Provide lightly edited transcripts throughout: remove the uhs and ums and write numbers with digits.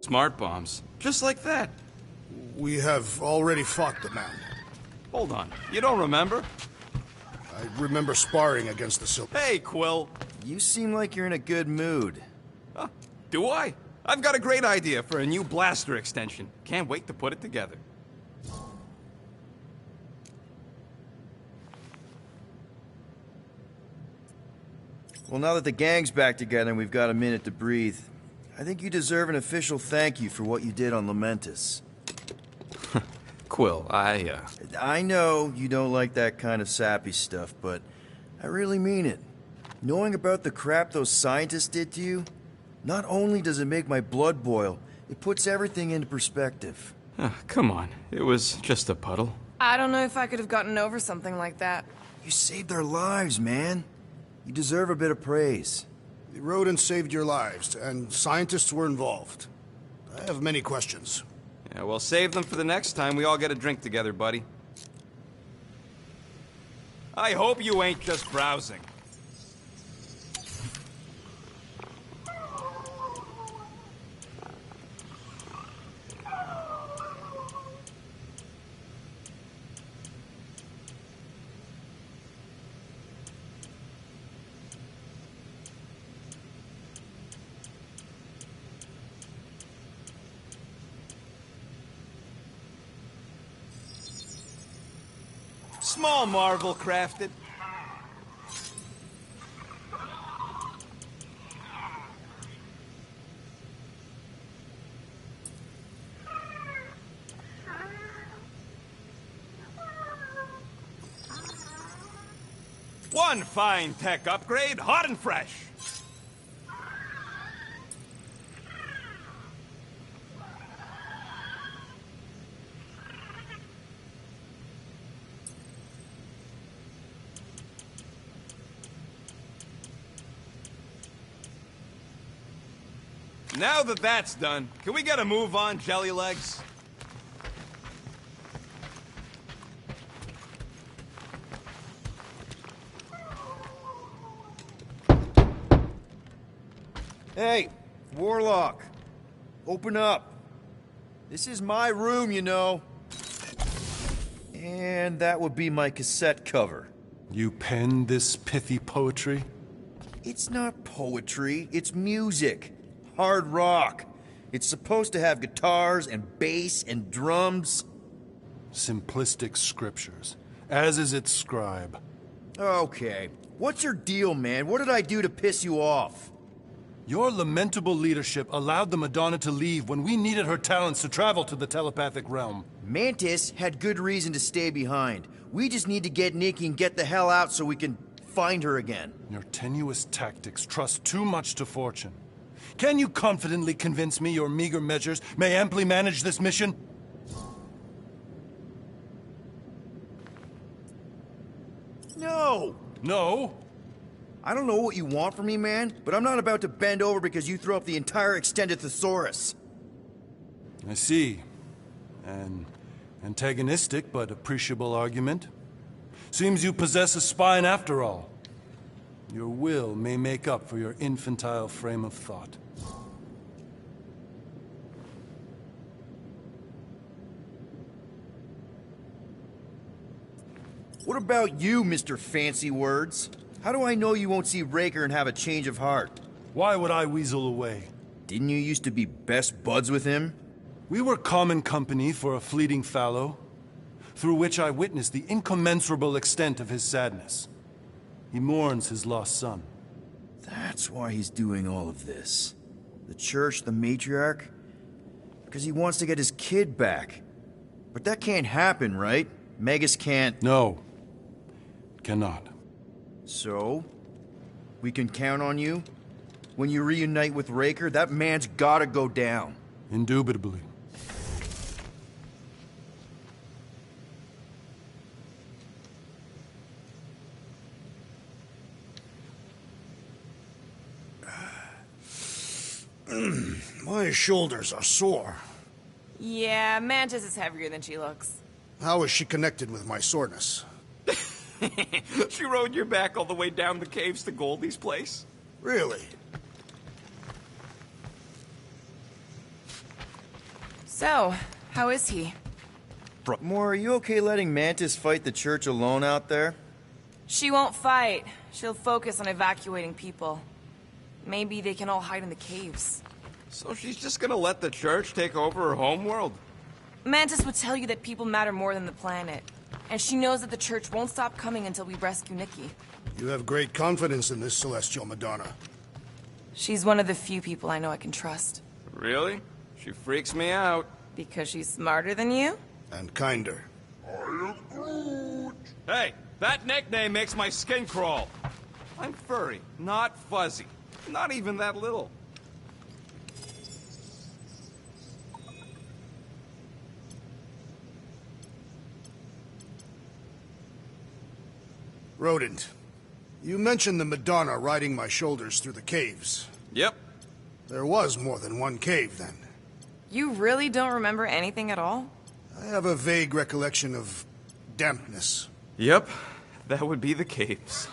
Smart bombs. Just like that. We have already fought the man. Hold on. You don't remember? I remember sparring against the Silver. Hey, Quill. You seem like you're in a good mood. Do I? I've got a great idea for a new blaster extension. Can't wait to put it together. Well, now that the gang's back together and we've got a minute to breathe, I think you deserve an official thank you for what you did on Lamentus. Quill, I know you don't like that kind of sappy stuff, but I really mean it. Knowing about the crap those scientists did to you, not only does it make my blood boil, it puts everything into perspective. Come on. It was just a puddle. I don't know if I could have gotten over something like that. You saved their lives, man. You deserve a bit of praise. The rodents saved your lives, and scientists were involved. I have many questions. Yeah, well, save them for the next time we all get a drink together, buddy. I hope you ain't just browsing. Small marvel crafted. One fine tech upgrade, hot and fresh. Now that that's done, can we get a move on, Jelly Legs? Hey, Warlock. Open up. This is my room, you know. And that would be my cassette cover. You penned this pithy poetry? It's not poetry, it's music. Hard rock. It's supposed to have guitars and bass and drums. Simplistic scriptures, as is its scribe. Okay. What's your deal, man? What did I do to piss you off? Your lamentable leadership allowed the Madonna to leave when we needed her talents to travel to the telepathic realm. Mantis had good reason to stay behind. We just need to get Nikki and get the hell out so we can find her again. Your tenuous tactics trust too much to fortune. Can you confidently convince me your meager measures may amply manage this mission? No! No? I don't know what you want from me, man, but I'm not about to bend over because you throw up the entire extended thesaurus. I see. An antagonistic but appreciable argument. Seems you possess a spine after all. Your will may make up for your infantile frame of thought. What about you, Mr. Fancy Words? How do I know you won't see Raker and have a change of heart? Why would I weasel away? Didn't you used to be best buds with him? We were common company for a fleeting fallow, through which I witnessed the incommensurable extent of his sadness. He mourns his lost son. That's why he's doing all of this. The church, the matriarch? Because he wants to get his kid back. But that can't happen, right? Magus can't... No. Cannot. So? We can count on you? When you reunite with Raker, that man's gotta go down. Indubitably. My shoulders are sore. Yeah, Mantis is heavier than she looks. How is she connected with my soreness? She rode your back all the way down the caves to Goldie's place? Really? So, how is he? Moore, are you okay letting Mantis fight the church alone out there? She won't fight. She'll focus on evacuating people. Maybe they can all hide in the caves. So she's just gonna let the church take over her homeworld? Mantis would tell you that people matter more than the planet. And she knows that the church won't stop coming until we rescue Nikki. You have great confidence in this celestial Madonna. She's one of the few people I know I can trust. Really? She freaks me out. Because she's smarter than you? And kinder. Hey, that nickname makes my skin crawl. I'm furry, not fuzzy. Not even that little. Rodent, you mentioned the Madonna riding my shoulders through the caves. Yep. There was more than one cave, then. You really don't remember anything at all? I have a vague recollection of dampness. Yep, that would be the caves.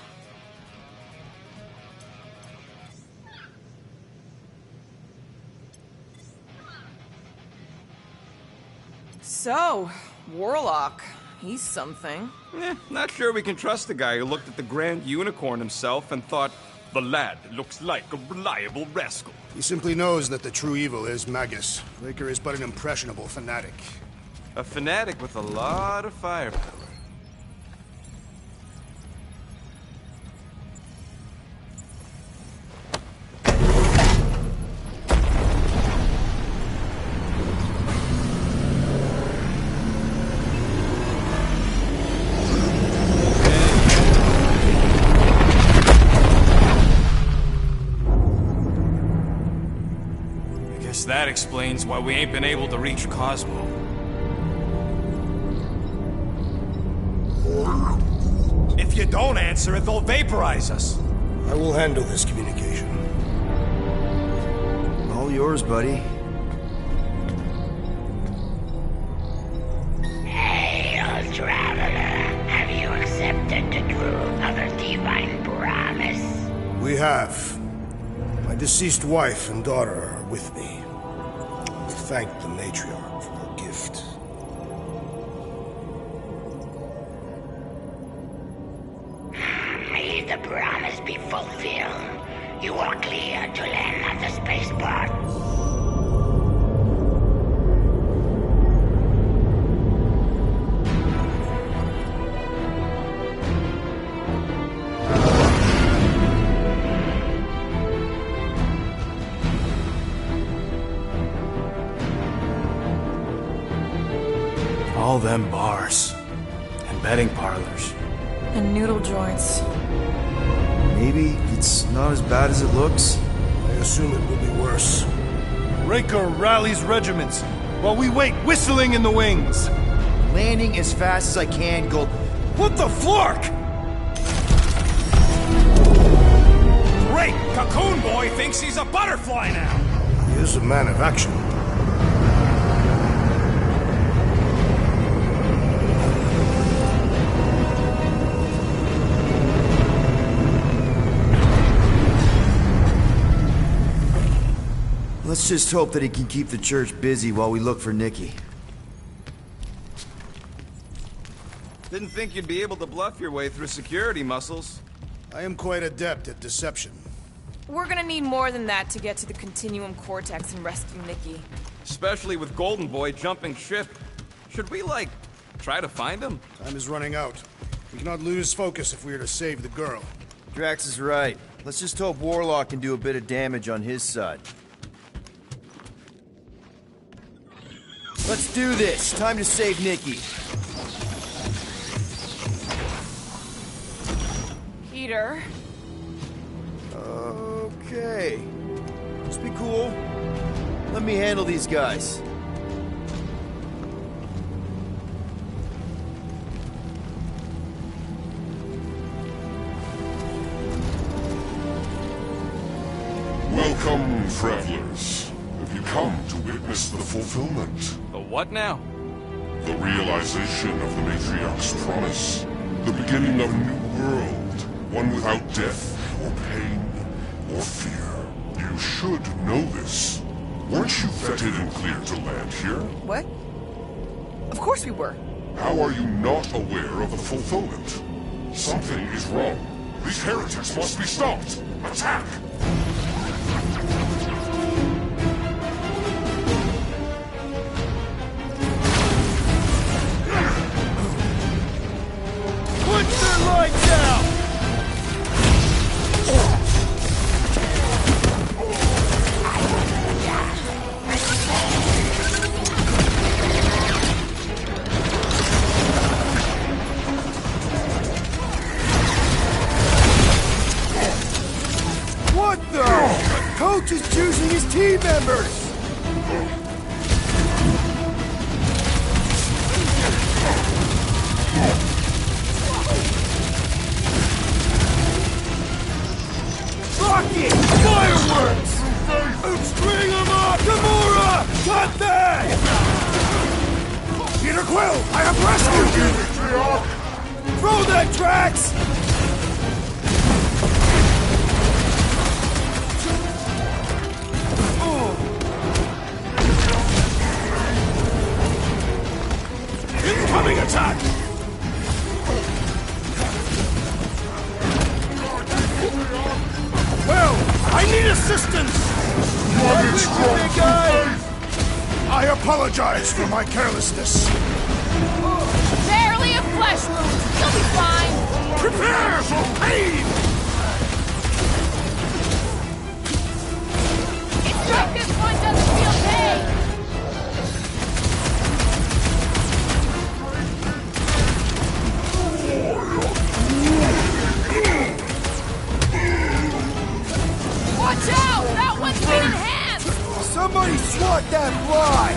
So, Warlock. He's something. Not sure we can trust the guy who looked at the Grand Unicorn himself and thought, the lad looks like a reliable rascal. He simply knows that the true evil is Magus. Raker is but an impressionable fanatic. A fanatic with a lot of firepower. That explains why we ain't been able to reach Cosmo. If you don't answer it, they'll vaporize us. I will handle this communication. All yours, buddy. Hail, traveler. Have you accepted the truth of a divine promise? We have. My deceased wife and daughter are with me. Thank the matriarch for her gift. May the promise be fulfilled. You are clear to land at the spaceport. All them bars. And betting parlors. And noodle joints. Maybe it's not as bad as it looks. I assume it will be worse. Raker rallies regiments while we wait whistling in the wings. Landing as fast as I can, Gold. What the flark? Great! Cocoon Boy thinks he's a butterfly now! He is a man of action. Let's just hope that he can keep the church busy while we look for Nikki. Didn't think you'd be able to bluff your way through security muscles. I am quite adept at deception. We're gonna need more than that to get to the Continuum Cortex and rescue Nikki. Especially with Golden Boy jumping ship. Should we, like, try to find him? Time is running out. We cannot lose focus if we are to save the girl. Drax is right. Let's just hope Warlock can do a bit of damage on his side. Let's do this. Time to save Nikki. Peter. Okay. Just be cool. Let me handle these guys. Welcome, travelers. Have you come to witness the fulfillment? The what now? The realization of the Matriarch's promise. The beginning of a new world. One without death, or pain, or fear. You should know this. Weren't you that didn't clear to land here? What? Of course we were. How are you not aware of the fulfillment? Something is wrong. These heretics must be stopped. Attack! Put their lights out! What the? Coach is choosing his team members! Rocket! Fireworks! String them up! Gamora! Cut that! Peter Quill, I have rescued you! Throw that, Drax! Incoming attack! Well, I need assistance! Big guy! I apologize for my carelessness. Barely a flesh wound. You'll be fine. Prepare for pain! It's like this one doesn't feel pain. Watch out! That one's been enhanced! Somebody swat that fly!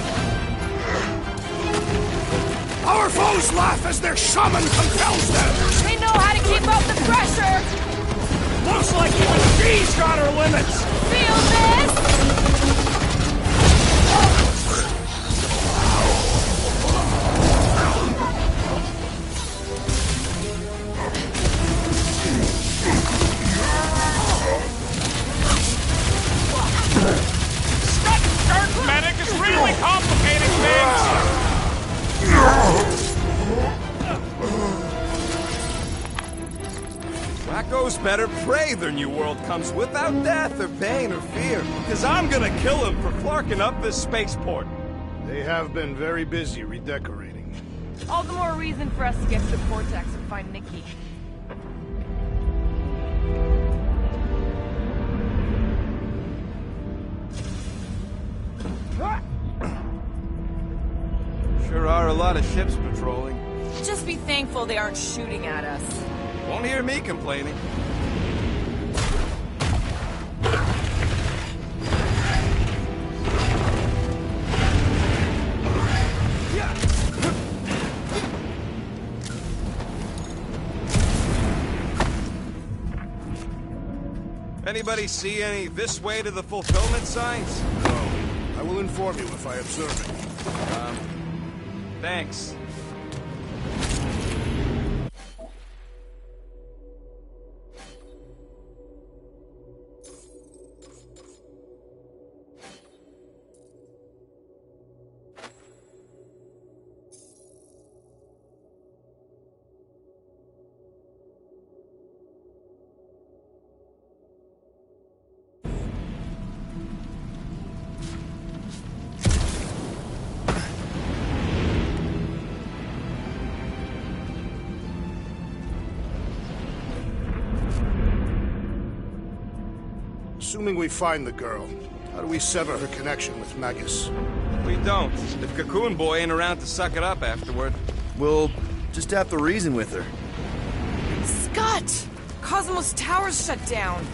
Our foes laugh as their shaman compels them! They know how to keep up the pressure! Looks like even she's got her limits! Feel this? Skirt medic is really complicating things! Wacko's better pray their new world comes without death or pain or fear, because I'm gonna kill him for flarking up this spaceport. They have been very busy redecorating. All the more reason for us to get to the Cortex and find Nikki. Sure are a lot of ships patrolling. Just be thankful they aren't shooting at us. Won't hear me complaining. Anybody see any this way to the fulfillment signs? No. I will inform you if I observe it. Thanks. Assuming we find the girl, how do we sever her connection with Magus? We don't. If Cocoon Boy ain't around to suck it up afterward. We'll just have to reason with her. Scott! Cosmos Tower's shut down.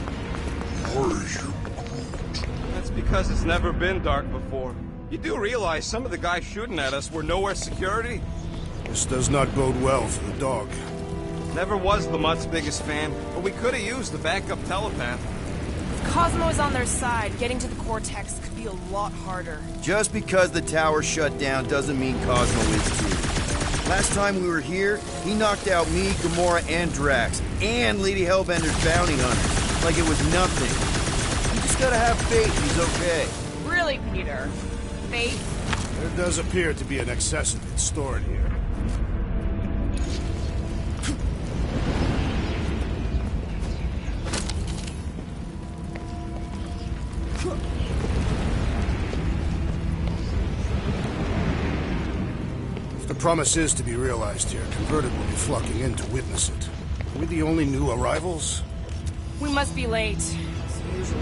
That's because it's never been dark before. You do realize some of the guys shooting at us were nowhere security? This does not bode well for the dog. Never was Lamott's biggest fan, but we could have used the backup telepath. If Cosmo is on their side, getting to the Cortex could be a lot harder. Just because the tower shut down doesn't mean Cosmo is too. Last time we were here, he knocked out me, Gamora, and Drax, and Lady Hellbender's bounty hunter, like it was nothing. You just gotta have faith he's okay. Really, Peter? faith? There does appear to be an excess of it stored here. If the promise is to be realized here, converted will be flocking in to witness it. Are we the only new arrivals? We must be late, as usual.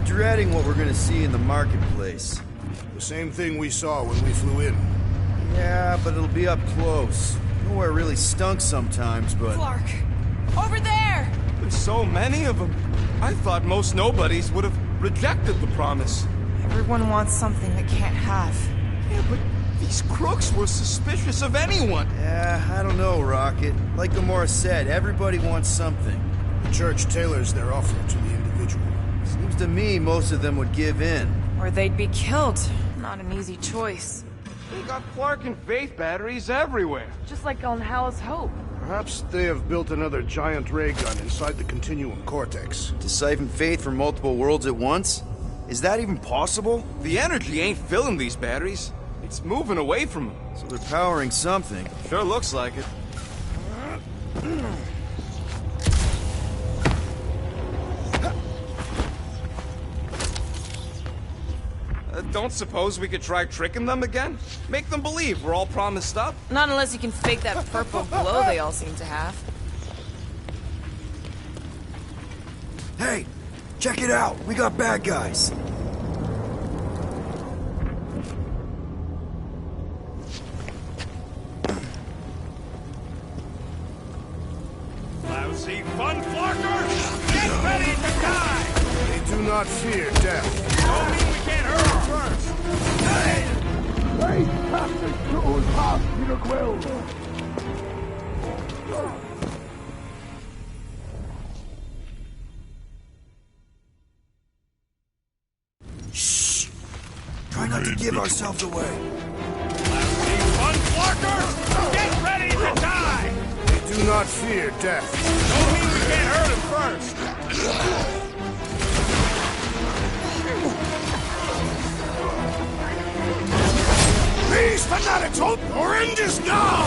Dreading what we're gonna see in the marketplace. The same thing we saw when we flew in. Yeah, but it'll be up close. Nowhere really stunk sometimes, but... Clark! Over there! There's so many of them. I thought most nobodies would have rejected the promise. Everyone wants something they can't have. Yeah, but these crooks were suspicious of anyone. Yeah, I don't know, Rocket. Like Gamora said, everybody wants something. The church tailors their offer to the individual. Seems to me most of them would give in. Or they'd be killed. Not an easy choice. They got Clark and Faith batteries everywhere. Just like on Hal's Hope. Perhaps they have built another giant ray gun inside the Continuum Cortex. To siphon Faith from multiple worlds at once? Is that even possible? The energy ain't filling these batteries. It's moving away from them. So they're powering something. Sure looks like it. Don't suppose we could try tricking them again? Make them believe we're all promised up? Not unless you can fake that purple glow they all seem to have. Hey, check it out. We got bad guys. Lousy fun flarkers! Get ready to die! They do not fear death. Don't mean we can't hurt them first! Shh! Try not to give ourselves away. Lousy fun flarkers! Get ready to die! They do not fear death. Don't mean we can't hurt them first! These fanatics hope your end is now!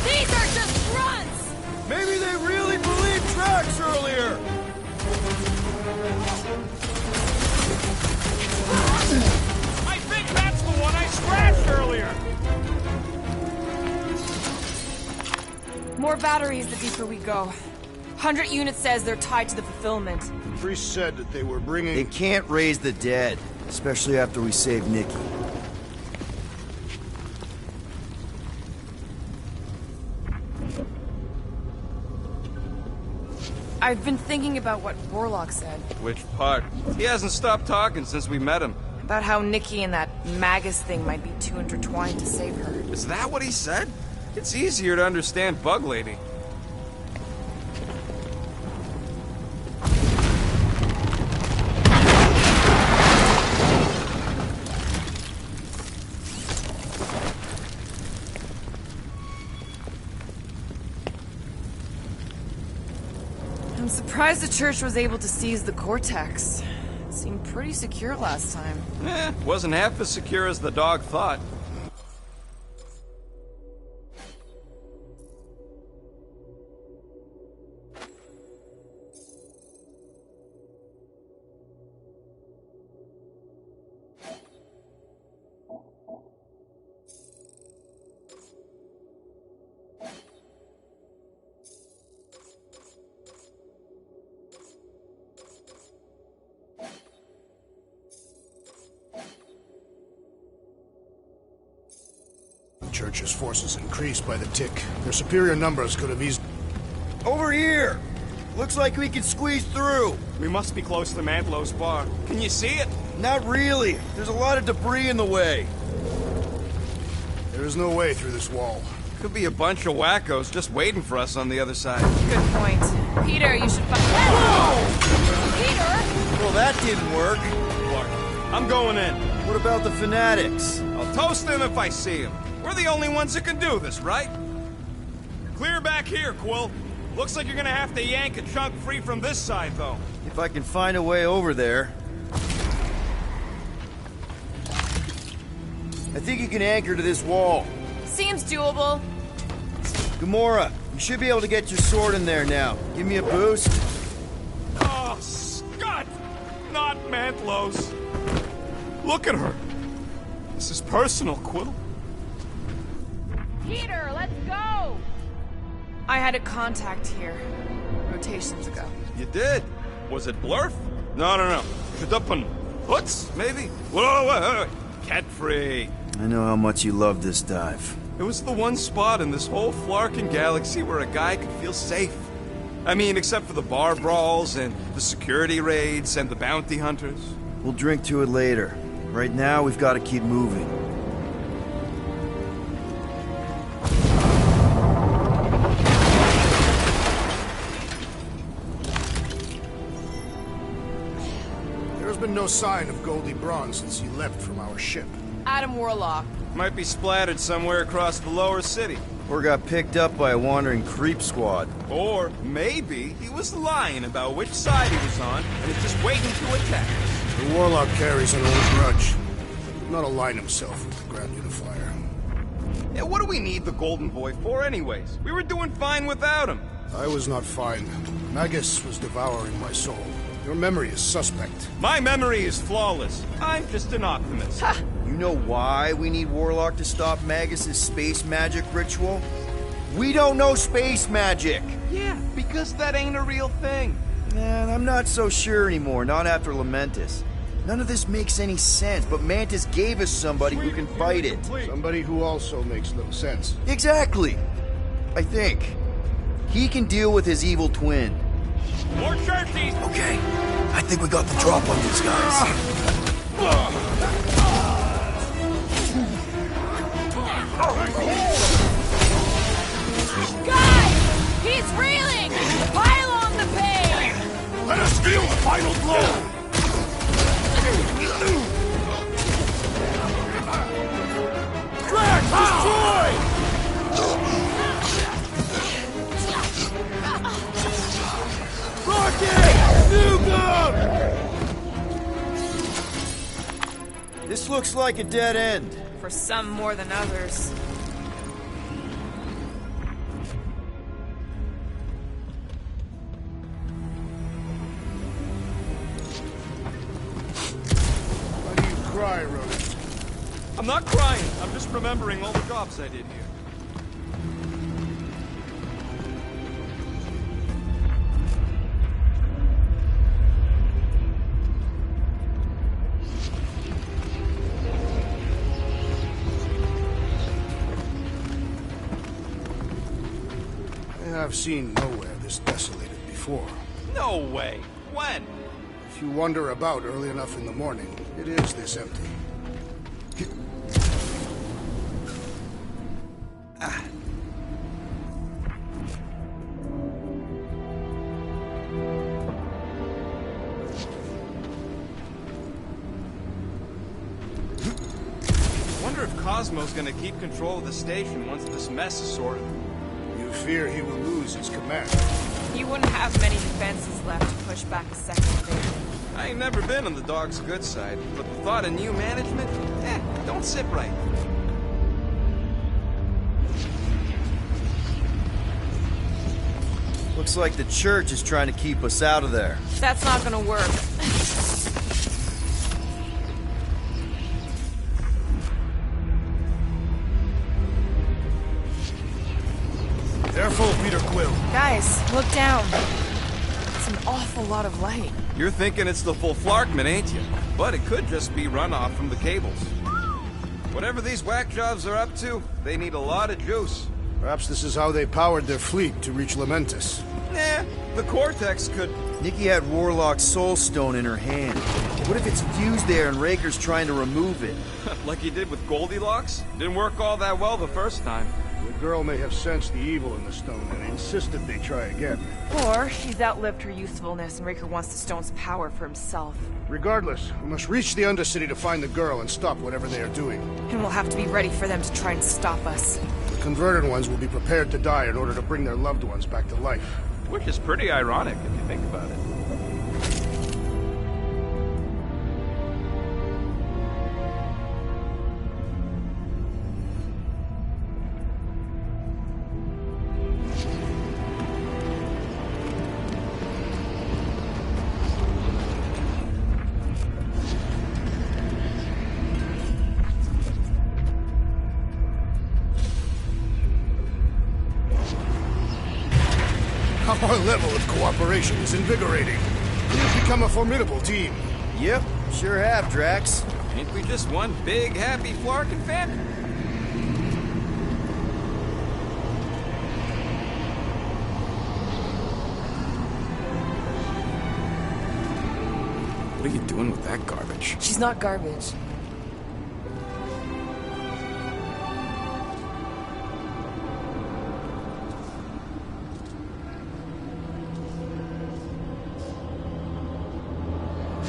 These are just grunts! Maybe they really believed Drax earlier! I think that's the one I scratched earlier! More batteries the deeper we go. 100 units says they're tied to the fulfillment. The priest said that they were bringing... They can't raise the dead, especially after we save Nikki. I've been thinking about what Warlock said. Which part? He hasn't stopped talking since we met him. About how Nikki and that Magus thing might be too intertwined to save her. Is that what he said? It's easier to understand Bug Lady. I'm surprised the church was able to seize the Cortex. It seemed pretty secure last time. Wasn't half as secure as the dog thought. The church's forces increased by the tick. Their superior numbers could have eased... Over here! Looks like we can squeeze through. We must be close to Mantlo's bar. Can you see it? Not really. There's a lot of debris in the way. There is no way through this wall. Could be a bunch of wackos just waiting for us on the other side. Good point. Peter, you should find... Whoa! Peter! Well, that didn't work. Clark, I'm going in. What about the fanatics? I'll toast them if I see them. We're the only ones that can do this, right? Clear back here, Quill. Looks like you're gonna have to yank a chunk free from this side, though. If I can find a way over there. I think you can anchor to this wall. Seems doable. Gamora, you should be able to get your sword in there now. Give me a boost. Oh, Scott! Not Mantlo's. Look at her. This is personal, Quill. Peter, let's go! I had a contact here. Rotations ago. You did? Was it Blurf? No. Shadupun. Hoots, maybe? Whoa. Cat free. I know how much you love this dive. It was the one spot in this whole Flarkin galaxy where a guy could feel safe. I mean, except for the bar brawls and the security raids and the bounty hunters. We'll drink to it later. Right now, we've got to keep moving. There's been no sign of Goldie Braun since he left from our ship. Adam Warlock. Might be splattered somewhere across the lower city. Or got picked up by a wandering creep squad. Or maybe he was lying about which side he was on and is just waiting to attack us. The Warlock carries an old grudge. Not align himself with the Grand Unifier. Yeah, what do we need the Golden Boy for anyways? We were doing fine without him. I was not fine. Magus was devouring my soul. Your memory is suspect. My memory is flawless. I'm just an optimist. You know why we need Warlock to stop Magus' space magic ritual? We don't know space magic! Yeah, because that ain't a real thing. Man, I'm not so sure anymore, not after Lamentus. None of this makes any sense, but Mantis gave us somebody who can fight it. Somebody who also makes little sense. Exactly! I think. He can deal with his evil twin. More churchies! Okay, I think we got the drop on these guys. Guys! He's reeling! Pile on the pain! Let us feel the final blow! Drax, destroy! Rocket! Nuka! This looks like a dead end. For some more than others. Why do you cry, Ronan? I'm not crying. I'm just remembering all the jobs I did here. I've seen nowhere this desolated before. No way. When? If you wander about early enough in the morning, it is this empty. Wonder if Cosmo's gonna keep control of the station once this mess is sorted. You fear he will lose his command. He wouldn't have many defenses left to push back a second invasion. I ain't never been on the dog's good side, but the thought of new management, don't sit right. Looks like the church is trying to keep us out of there. That's not gonna work. Careful, Peter Quill. Guys, look down. It's an awful lot of light. You're thinking it's the full Flarkman, ain't you? But it could just be runoff from the cables. Whatever these whack jobs are up to, they need a lot of juice. Perhaps this is how they powered their fleet to reach Lamentus. Nah, the Cortex could... Nikki had Warlock's Soul Stone in her hand. What if it's fused there and Raker's trying to remove it? like he did with Goldilocks? Didn't work all that well the first time. The girl may have sensed the evil in the stone and insisted they try again. Or she's outlived her usefulness and Raker wants the stone's power for himself. Regardless, we must reach the Undercity to find the girl and stop whatever they are doing. And we'll have to be ready for them to try and stop us. The converted ones will be prepared to die in order to bring their loved ones back to life. Which is pretty ironic if you think about it. Our level of cooperation is invigorating. We've become a formidable team. Yep, sure have, Drax. Ain't we just one big, happy Flarkin family? What are you doing with that garbage? She's not garbage.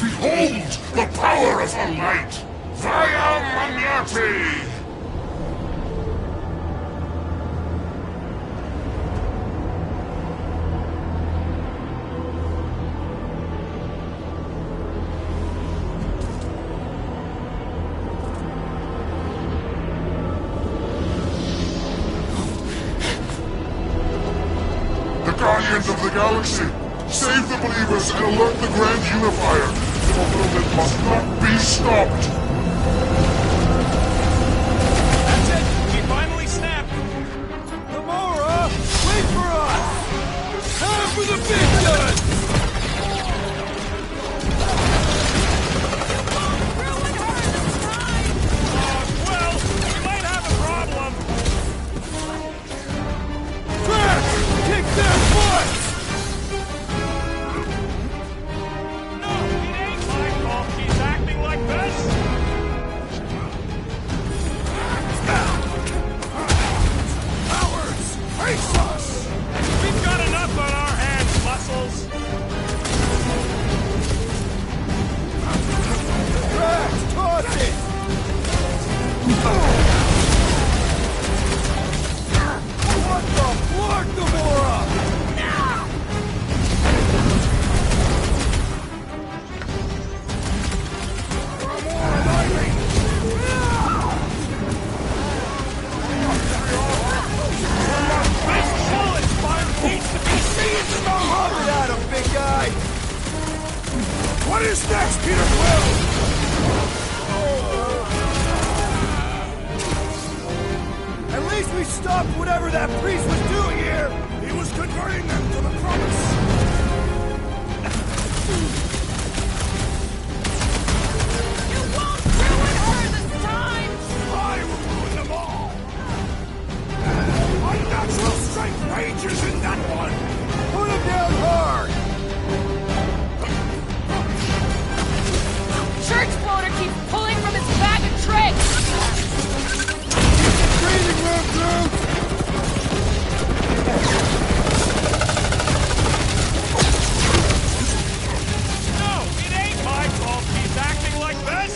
Behold the power of the light! Vaya Magnati! The Guardians of the Galaxy! Save the believers and alert the Grand Unifier! The fulfillment must not be stopped! That's it! We finally snapped! Gamora, wait for us! Time for the big guns! Well, we might have a problem! Drax, kick their butts! He's acting like this? Cowards! Face us! We've got enough on our hands, Muscles. Drax, toss it! What the fuck, Gamora? What is next, Peter Quill? At least we stopped whatever that priest was doing here! He was converting them to the promise. You won't ruin her this time! I will ruin them all. Unnatural strength rages in that one. Put him down hard! Church floater keeps pulling from his bag of tricks! Breathing room through! No, it ain't my fault he's acting like this!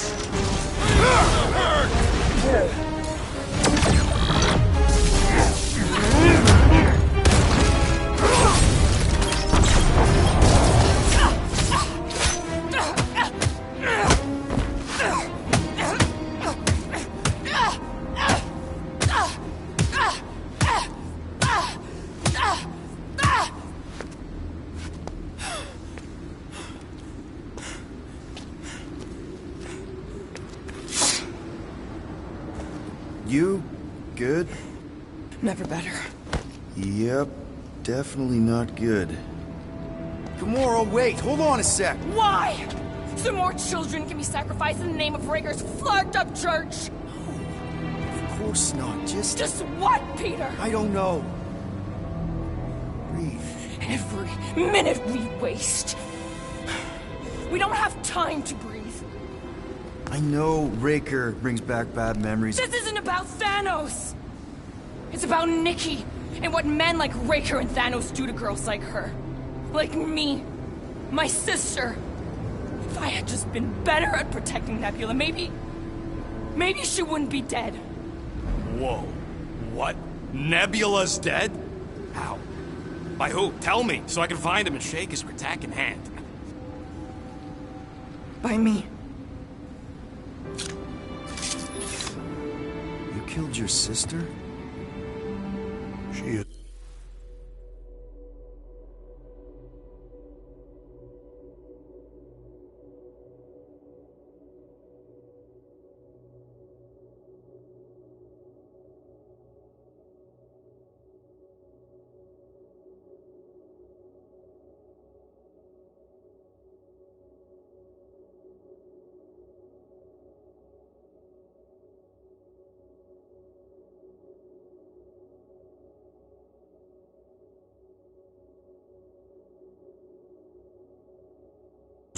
You good? Never better. Yep, definitely not good. Gamora, wait, hold on a sec. Why? So more children can be sacrificed in the name of Raker's flarked up church? Of course not, Just what, Peter? I don't know. Breathe. Every minute we waste. We don't have time to breathe. I know Raker brings back bad memories. This isn't about Thanos! It's about Nikki, and what men like Raker and Thanos do to girls like her. Like me. My sister. If I had just been better at protecting Nebula, maybe she wouldn't be dead. Whoa. What? Nebula's dead? How? By who? Tell me, so I can find him and shake his attacking hand. By me. You killed your sister? She is...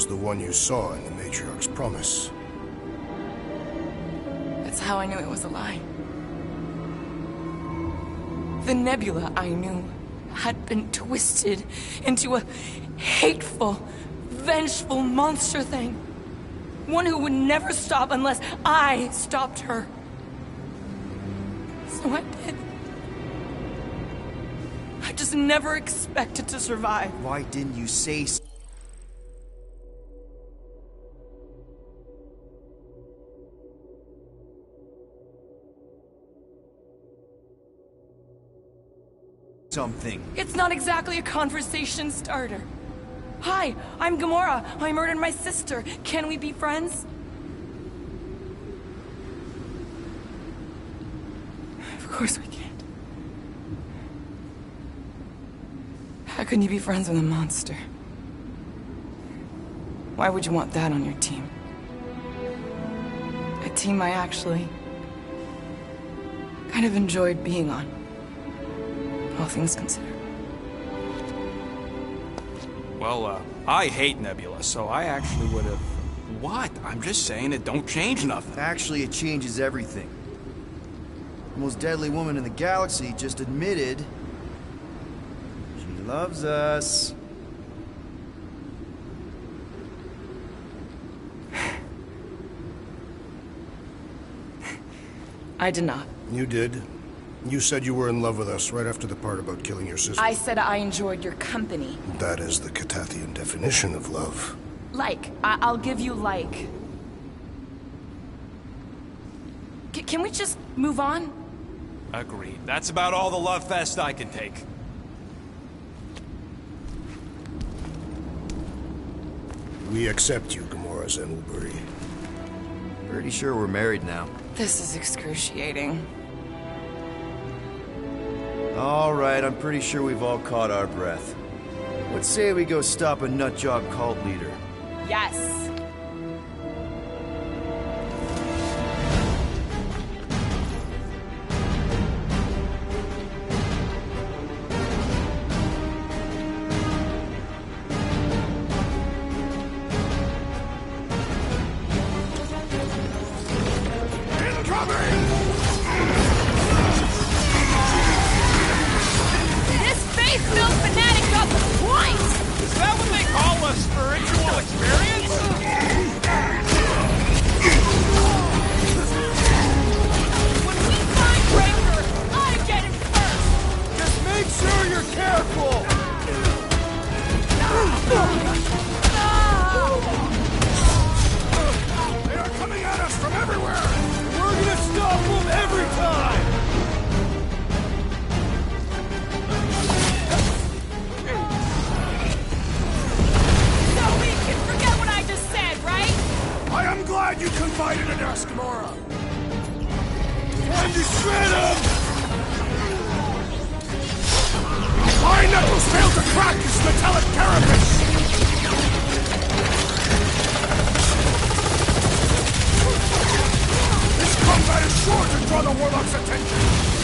the one you saw in the Matriarch's promise. That's how I knew it was a lie. The Nebula I knew had been twisted into a hateful, vengeful monster thing. One who would never stop unless I stopped her. So I did. I just never expected to survive. Why didn't you say something? It's not exactly a conversation starter. Hi, I'm Gamora. I murdered my sister. Can we be friends? Of course we can't. How can you be friends with a monster? Why would you want that on your team? A team I actually kind of enjoyed being on. All things considered. Well, I hate Nebula, so I actually would have... What? I'm just saying it don't change nothing. Actually, it changes everything. The most deadly woman in the galaxy just admitted she loves us. I did not. You did. You said you were in love with us right after the part about killing your sister. I said I enjoyed your company. That is the Catathian definition of love. Like. I'll give you like. Can we just move on? Agreed. That's about all the love fest I can take. We accept you, Gamora Zenwilbury. Pretty sure we're married now. This is excruciating. All right, I'm pretty sure we've all caught our breath. Let's say we go stop a nutjob cult leader. Yes.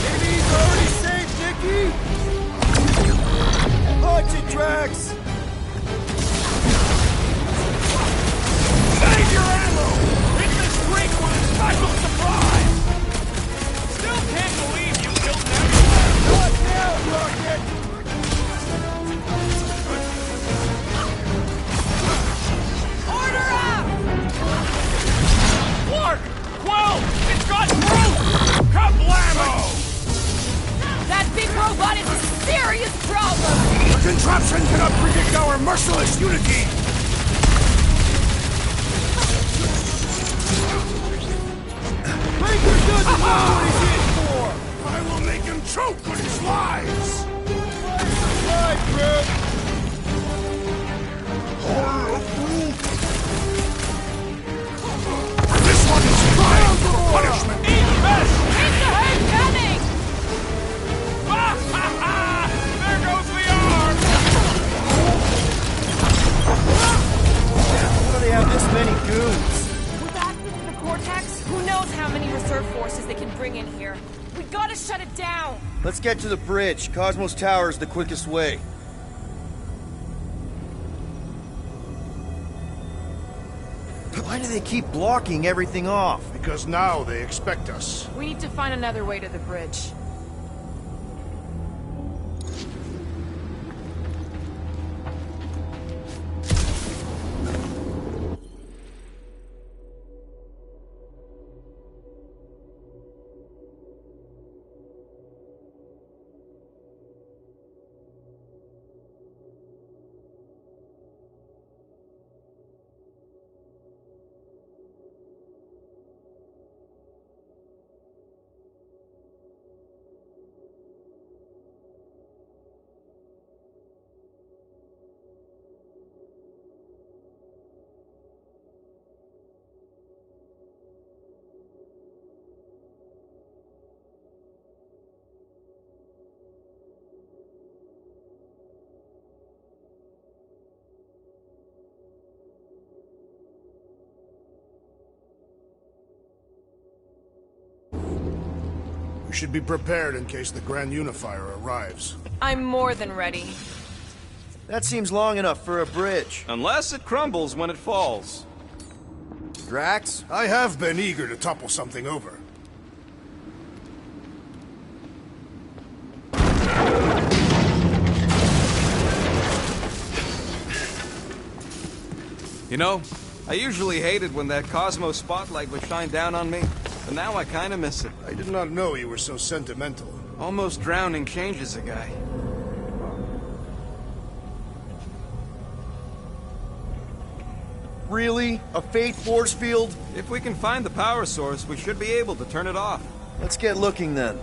Maybe he's already saved Nikki? How'd you Drax! Save your ammo! Hit this drink with a special surprise! Still can't believe you killed them! What now, Rocket? Order up! Clark! Quill! It's got through! Kablamo! That big robot is a serious problem! The contraption cannot predict our merciless unity! Raker doesn't know what he's in for! I will make him choke on his lies! Right, Brett! Horror of brute! This one is crying for punishment! Eat best! It's the herd coming! Ha ha ha! There goes the arm! How do they have this many goons? With access to the Cortex, who knows how many reserve forces they can bring in here? We gotta shut it down! Let's get to the bridge. Cosmos Tower is the quickest way. Why do they keep blocking everything off? Because now they expect us. We need to find another way to the bridge. We should be prepared in case the Grand Unifier arrives. I'm more than ready. That seems long enough for a bridge. Unless it crumbles when it falls. Drax? I have been eager to topple something over. You know, I usually hated when that Cosmo spotlight would shine down on me, but now I kinda miss it. I did not know you were so sentimental. Almost drowning changes a guy. Really? A faith force field? If we can find the power source, we should be able to turn it off. Let's get looking then.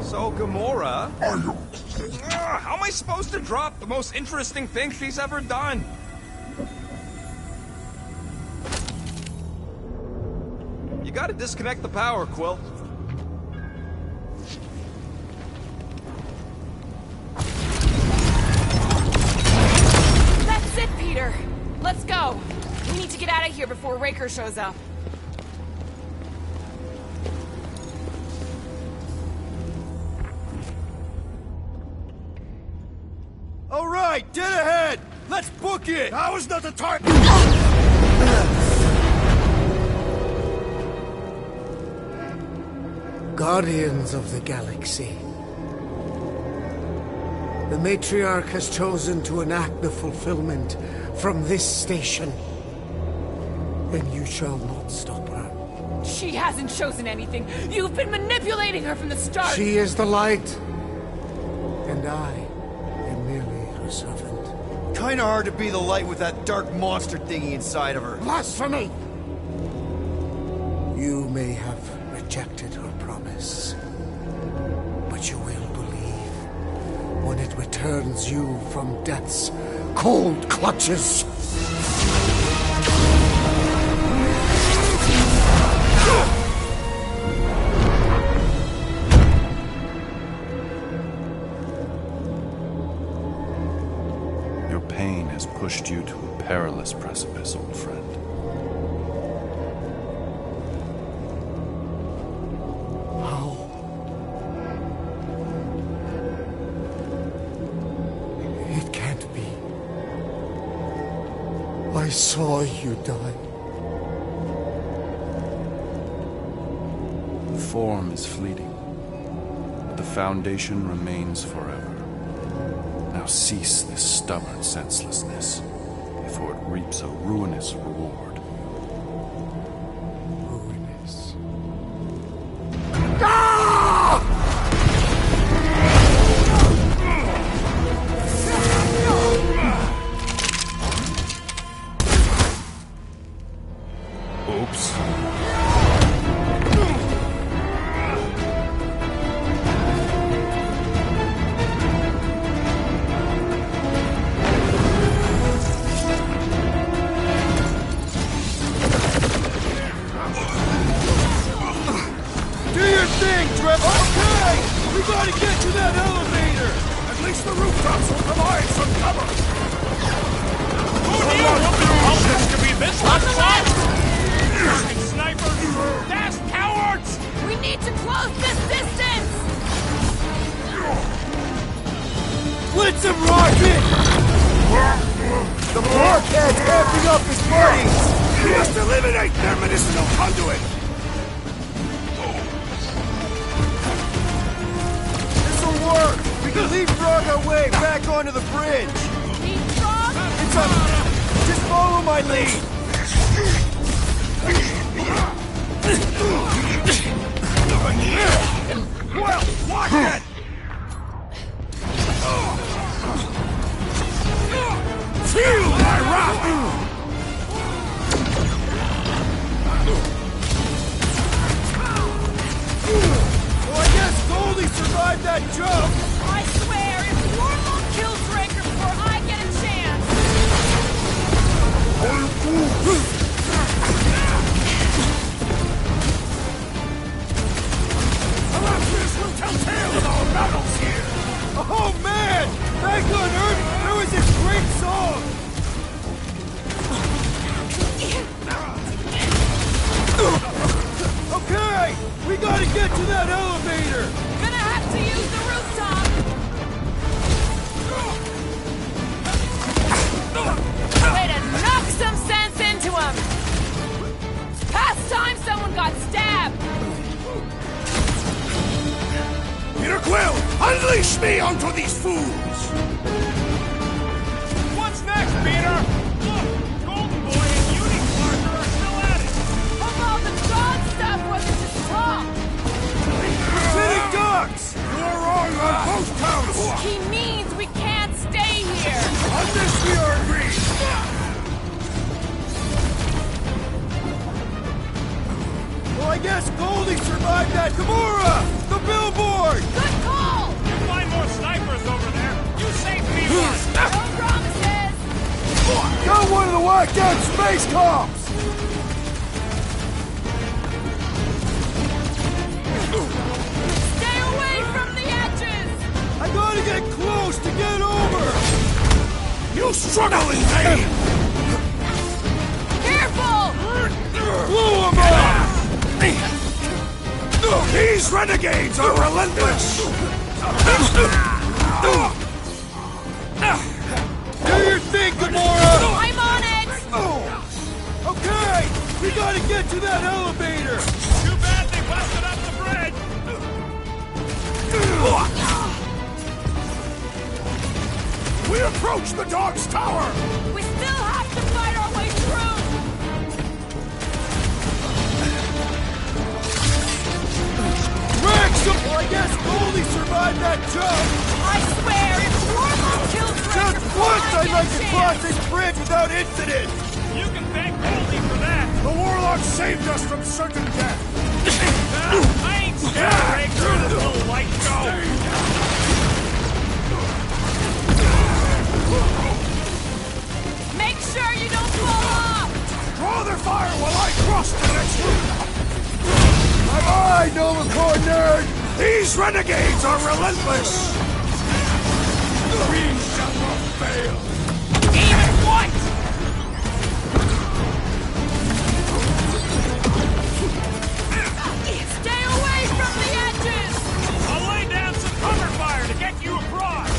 So, Gamora... how am I supposed to drop the most interesting thing she's ever done? You gotta disconnect the power, Quill. That's it, Peter! Let's go! We need to get out of here before Raker shows up. All right, dead ahead! Let's book it! Now is not the time! Guardians of the Galaxy. The Matriarch has chosen to enact the fulfillment from this station. And you shall not stop her. She hasn't chosen anything. You've been manipulating her from the start. She is the light. And I am merely her servant. Kinda hard to be the light with that dark monster thingy inside of her. Blasphemy! You may have rejected her promise, but you will believe when it returns you from death's cold clutches. Your pain has pushed you to a perilous precipice, old friend. saw you die. The form is fleeting, but the foundation remains forever. Now cease this stubborn senselessness, before it reaps a ruinous reward. Ruinous. Oops. Do your thing, Trevor! Okay! We gotta get to that elevator! At least the rooftops will provide some cover! Who knew this could be this much fun? Fucking snipers! Dash cowards! We need to close this distance! Blitz him, Rocket! The blockhead's amping up his buddies! We must eliminate their medicinal conduit! This'll work! We can leapfrog our way back onto the bridge! Leapfrog? It's up! Just follow my lead! Well, watch it! Feel my wrath! Well, I guess Goldie survived that jump! I swear, if Warlock kills Raker before I get a chance... Erasmus will tell tales of our battles here! Oh man! Back on Earth, there was this great song! Okay! We gotta get to that elevator! Gonna have to use the rooftop! Way to knock some sense into him! Past time someone got stabbed! Peter Quill, unleash me onto these fools! What's next, Peter? Look, Golden Boy and Unicorn are still at it! Hope all the god stuff wasn't just talk! City Ducks! You're wrong on both counts! He means we can't stay here! On this we are agreed! Well, I guess Goldie survived that Gamora! The billboard! Good call! You find more snipers over there! You save me one! No promises! Got one of the whacked out space cops! Stay away from the edges! I gotta get close to get over! You struggle in vain! Careful! Blew him up! These renegades are relentless! Do your thing, Gamora! I'm on it! Okay! We gotta get to that elevator! Too bad they busted up the bridge! We approach the dog's tower! We still have to fight our way through! Rex! Well, I guess Goldie survived that jump! I swear, if Warlock kills Raker Just before once I I'd get like a to chance. cross this bridge without incident! You can thank Goldie for that! The Warlock saved us from certain death! I ain't scared, Raker! Little white Make sure you don't blow up! Draw their fire while I cross the next room! Bye-bye, Nova Corps nerd! These renegades are relentless! We shall not fail! Even what? Stay away from the edges! I'll lay down some cover fire to get you across!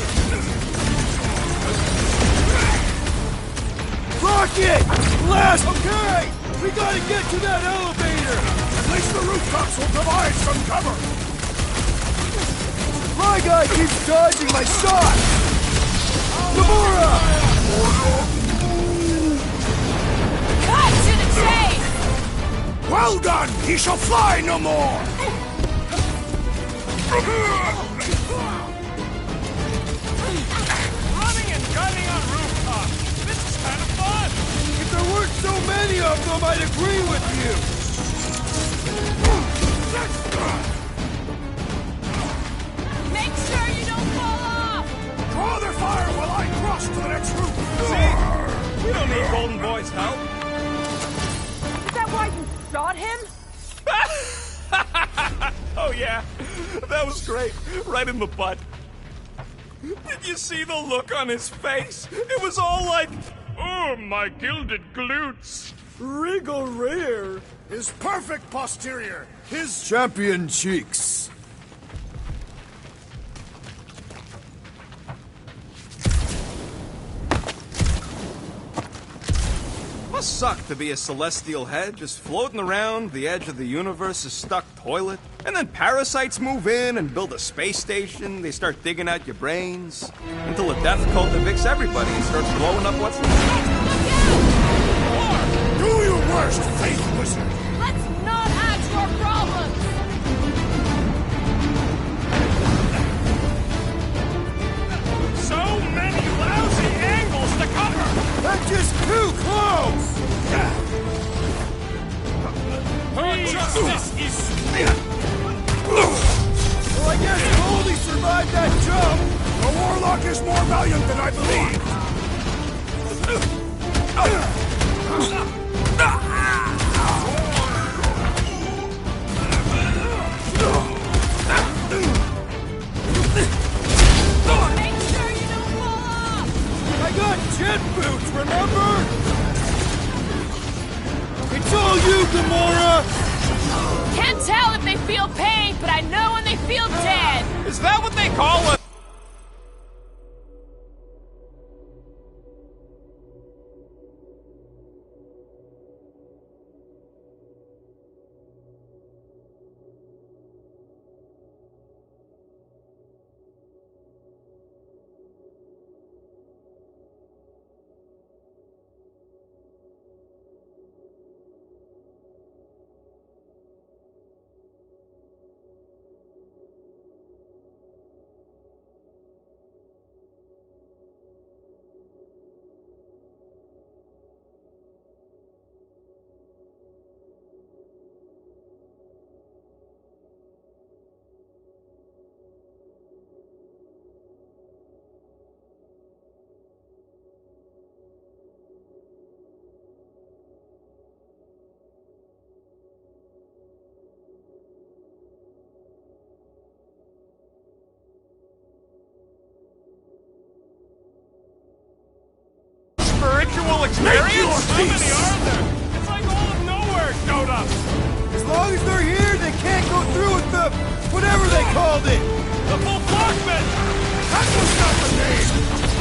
Shit! Blast! Okay! We gotta get to that elevator! At least the rooftops will provide some cover! My guy keeps dodging my shot! Gamora! Cut to the chase! Well done! He shall fly no more! Running and gunning on rooftops! This is kind of fun! If there weren't so many of them, I'd agree with you! Make sure you don't fall off! Draw their fire while I cross to the next roof! See? We don't need Golden Boy's help. Is that why you shot him? Oh yeah, that was great. Right in the butt. Did you see the look on his face? It was all like, oh, my gilded glutes. Regal rear! His perfect posterior! His champion cheeks! Must suck to be a celestial head just floating around the edge of the universe's stuck toilet. And then parasites move in and build a space station. They start digging out your brains. Until a death cult evicts everybody and starts blowing up what's left. Do your worst, Faith Wizard! Let's not add to our problems! So many lousy angles to cover! That's just too close! Justice is... Well, I guess Goldie survived that jump! The Warlock is more valiant than I believed! Make sure you don't fall off! I got jet boots, remember? It's all you, Gamora! Can't tell if they feel pain, but I know when they feel dead! Is that what they call it? Spiritual experience? How many are there? It's like all of nowhere showed up! As long as they're here, they can't go through with the... whatever they called it! The full Flockman! That was not the name!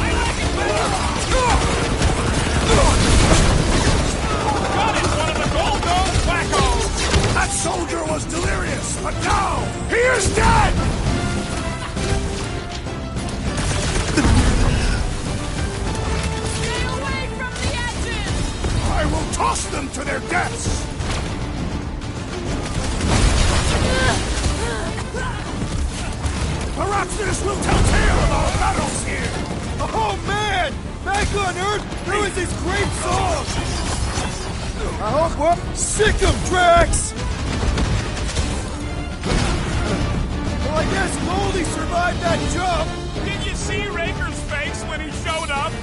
I like it better! Got it! One of the Goldo wackos! That soldier was delirious, but now he is dead! Stay away from the edges! I will toss them to their deaths! Perhaps this will tell tale of our battles here! Oh man! Back on Earth, there was this great song! I hope we're sick of Drax! Well, I guess Goldie survived that jump! Did you see Raker's face when he showed up?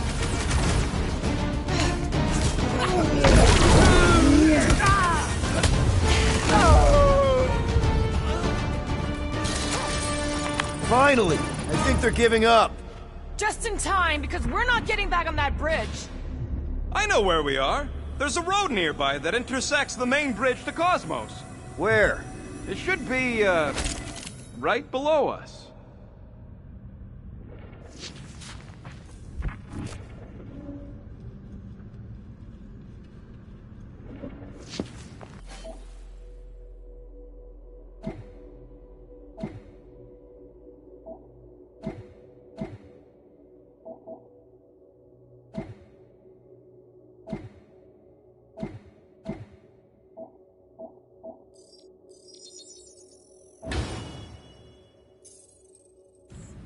Finally! I think they're giving up. Just in time, because we're not getting back on that bridge. I know where we are. There's a road nearby that intersects the main bridge to Cosmos. Where? It should be, right below us.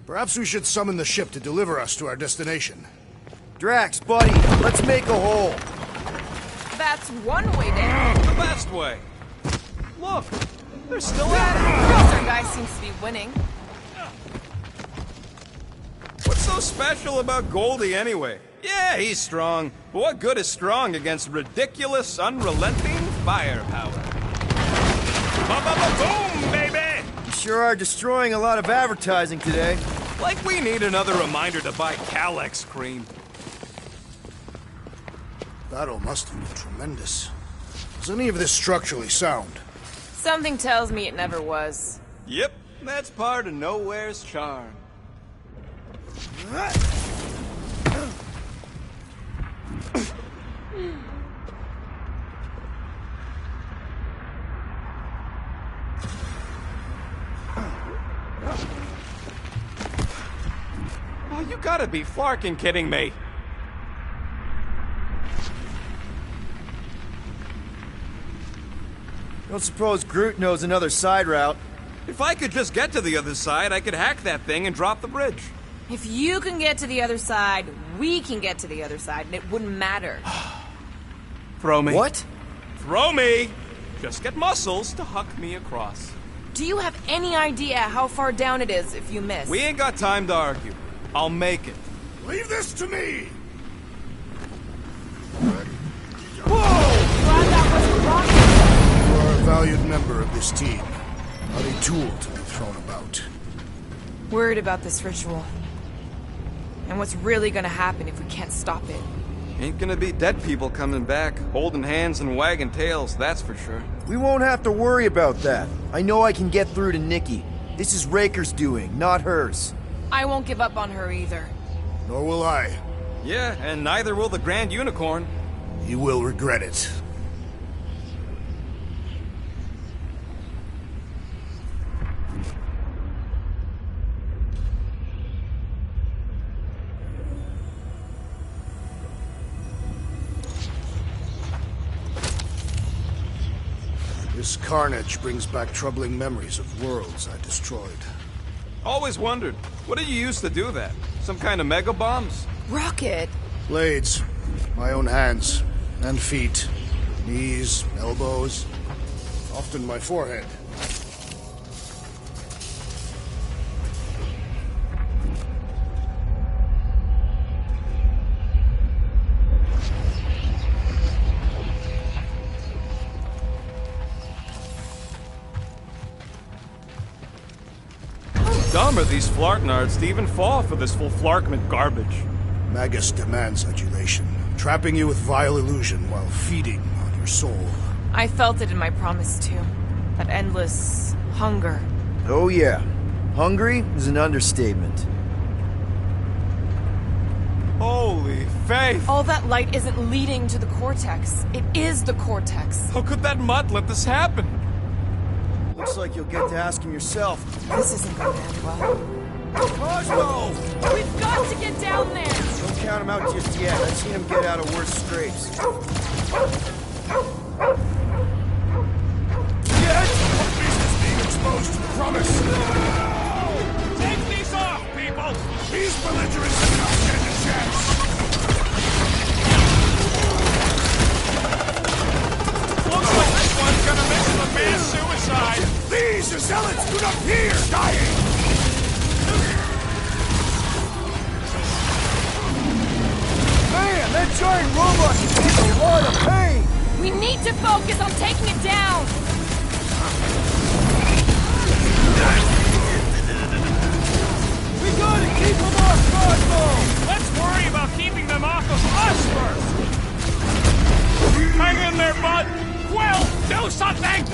Perhaps we should summon the ship to deliver us to our destination. Drax, buddy, let's make a hole. That's one way down. The best way. Look, they're still at it. Crosser guy seems to be winning. What's so special about Goldie anyway? Yeah, he's strong, but what good is strong against ridiculous, unrelenting firepower? Ba-ba-ba-boom, baby! You sure are destroying a lot of advertising today. Like we need another reminder to buy Calex cream. Battle must have been tremendous. Was any of this structurally sound? Something tells me it never was. Yep, that's part of Nowhere's charm. Oh, you gotta be flarking kidding me. Don't suppose Groot knows another side route. If I could just get to the other side, I could hack that thing and drop the bridge. If you can get to the other side, we can get to the other side, and it wouldn't matter. Throw me. What? Throw me! Just get muscles to huck me across. Do you have any idea how far down it is if you miss? We ain't got time to argue. I'll make it. Leave this to me! Glad that wasn't rocket. You are a valued member of this team, not a tool to be thrown about. Worried about this ritual. And what's really gonna happen if we can't stop it. Ain't gonna be dead people coming back, holding hands and wagging tails, that's for sure. We won't have to worry about that. I know I can get through to Nikki. This is Raker's doing, not hers. I won't give up on her either. Nor will I. Yeah, and neither will the Grand Unicorn. You will regret it. This carnage brings back troubling memories of worlds I destroyed. Always wondered, what did you use to do that? Some kind of mega bombs? Rocket? Blades. My own hands. And feet. Knees, elbows. Often my forehead. Dumb are these Flarknards to even fall for this full Flarkment garbage. Magus demands adulation, trapping you with vile illusion while feeding on your soul. I felt it in my promise too. That endless hunger. Oh yeah. Hungry is an understatement. Holy faith! All that light isn't leading to the Cortex. It is the Cortex. How could that mutt let this happen? Looks like you'll get to ask him yourself. This isn't going to end well. Cosmo! We've got to get down there! Don't count him out just yet. I've seen him get out of worse scrapes. Yes! This is being exposed to the promise! Take these off, people! These belligerents have not stand a chance! Looks like this one's gonna miss the mass suicide! These zealots do not fear dying! Man, that giant robot can take a lot of pain! We need to focus on taking it down! We gotta keep him off Cosmo! Let's worry about keeping them off of us first! Hang in there, bud! Quill, do something!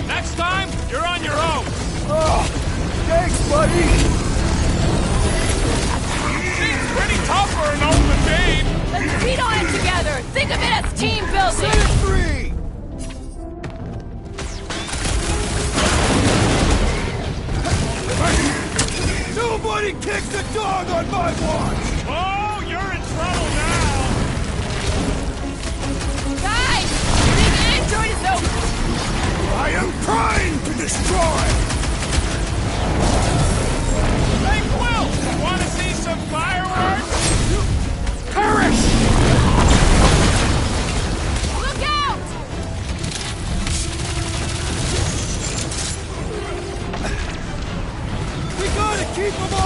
Next time, you're on your own! Oh, thanks, buddy! Seems pretty tough for an old babe! Let's beat on it together! Think of it as team building! Set it free! Nobody kicks the dog on my watch! Oh, you're in trouble now! Guys! The android is open! I am trying to destroy!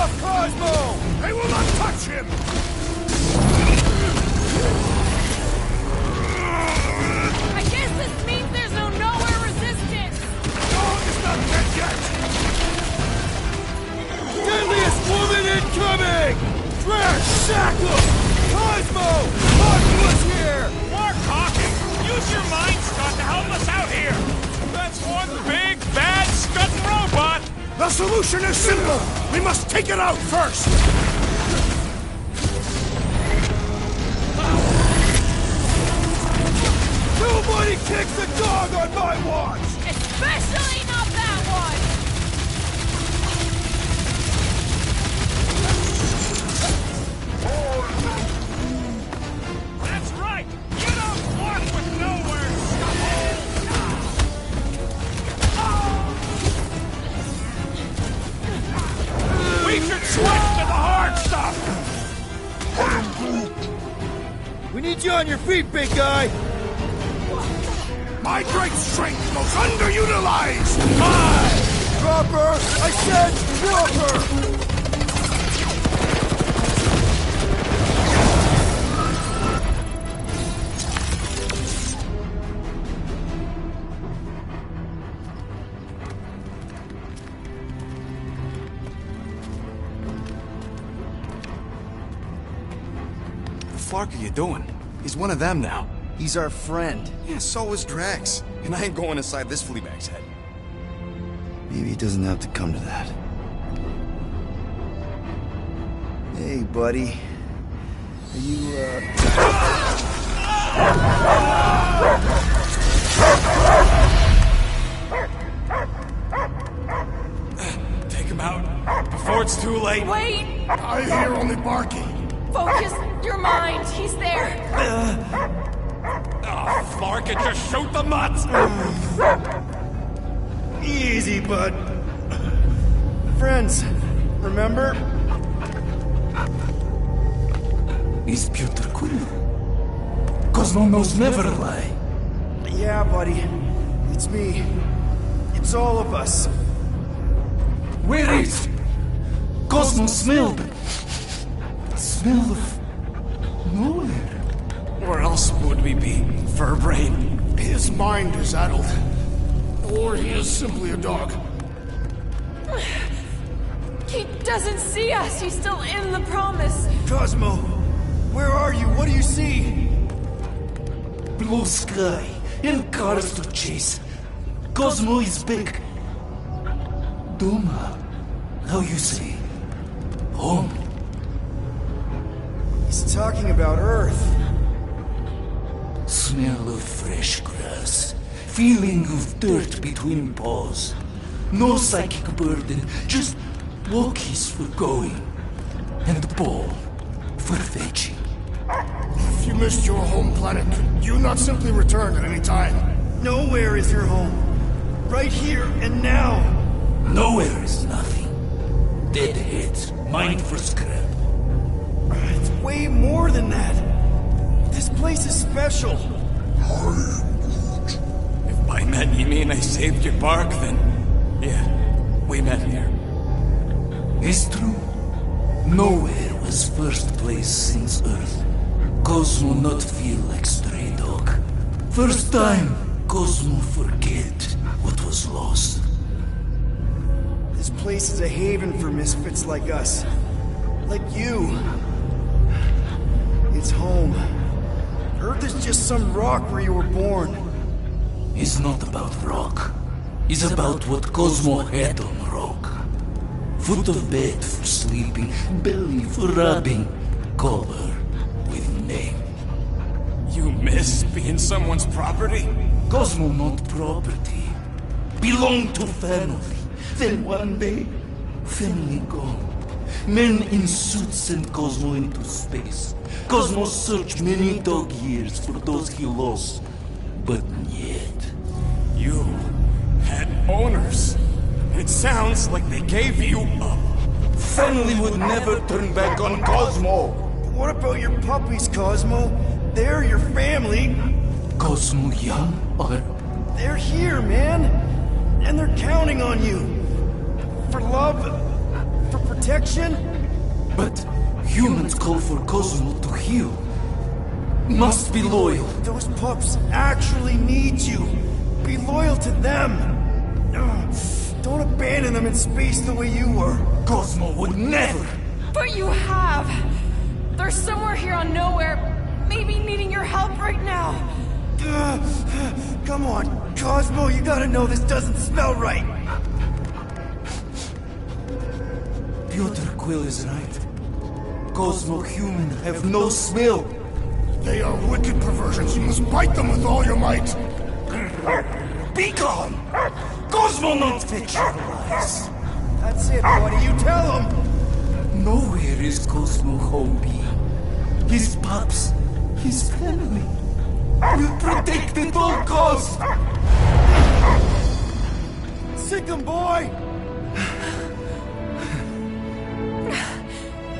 off Cosmo! They will not touch him! I guess this means there's no nowhere resistance! Dog is not dead yet! Deadliest woman incoming! Trash, sack him! Cosmo! Cosmo's here! More talking! Use your mind, Scott, to help us out here! That's one big, bad, strutting robot! The solution is simple! We must take it out first! Nobody kicks a dog on my watch! Especially not that one! That's right! You don't walk with nowhere stuff! We should switch to the hard stuff! We need you on your feet, big guy! My great strength goes underutilized! Drop her! I said drop her! What the fuck are you doing? He's one of them now. He's our friend. Yeah, so is Drax. And I ain't going inside this fleabag's head. Maybe it doesn't have to come to that. Hey, buddy. Are you, Take him out before it's too late. Wait! I hear only barking. Focus your mind. He's there. Oh, Flark, it just shoot the mutts! Easy, bud. Friends, remember? Is Peter Quill? Cosmo knows never lie. Yeah, buddy. It's me. It's all of us. Where is Cosmo smelled? Smell of nowhere. Where else would we be, Furbrain? His mind is addled. Or he is simply a dog. He doesn't see us. He's still in the promise. Cosmo, where are you? What do you see? Blue sky and cars to chase. Cosmo is back. Doma, how you say? Home. He's talking about Earth. Smell of fresh grass. Feeling of dirt between paws. No psychic burden, just walkies for going. And the ball for fetching. If you missed your home planet, could you not simply return at any time? Nowhere is your home. Right here and now. Nowhere is nothing. Dead heads, mine for scrap. It's way more than that. This place is special. If by met you mean I saved your bark, then yeah, we met here. It's true. Nowhere was first place since Earth. Cosmo not feel like stray dog. First time, Cosmo forget what was lost. This place is a haven for misfits like us. Like you. It's home. Earth is just some rock where you were born. It's not about rock. It's about what Cosmo had on rock. Foot of bed for sleeping, belly for rubbing, collar with name. You miss being someone's property? Cosmo not property. Belong to family. Then one day, family gone. Men in suits sent Cosmo into space. Cosmo searched many dog years for those he lost. But yet... You had owners. It sounds like they gave you up. Family would never turn back on Cosmo. What about your puppies, Cosmo? They're your family. Cosmo young or... They're here, man. And they're counting on you. For love, for protection. protection? But humans call for Cosmo to heal. Must be loyal. Those pups actually need you. Be loyal to them. Ugh. Don't abandon them in space the way you were. Cosmo would never. But you have. They're somewhere here on Nowhere, maybe needing your help right now. Come on, Cosmo, you gotta know this doesn't smell right. Piotr Quill is right. Cosmo human have no smell. They are wicked perversions. You must bite them with all your might. Be gone! Cosmo not fetch your lies. That's it, buddy. You tell him. Nowhere is Cosmo home be. His pups, his family, will protect at all costs. Sick him, boy!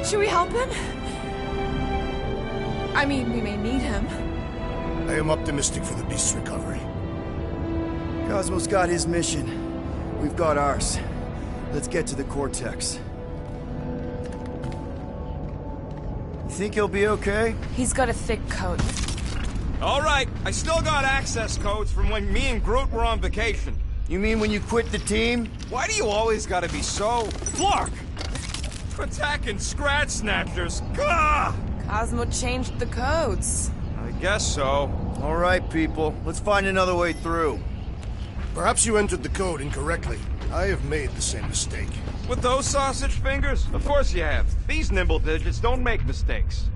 Should we help him? I mean, we may need him. I am optimistic for the beast's recovery. Cosmo's got his mission. We've got ours. Let's get to the Cortex. You think he'll be okay? He's got a thick coat. All right, I still got access codes from when me and Groot were on vacation. You mean when you quit the team? Why do you always gotta be so... Flark! Attacking Scratch Snatchers! Gah! Cosmo changed the codes. I guess so. All right, people. Let's find another way through. Perhaps you entered the code incorrectly. I have made the same mistake. With those sausage fingers? Of course you have. These nimble digits don't make mistakes.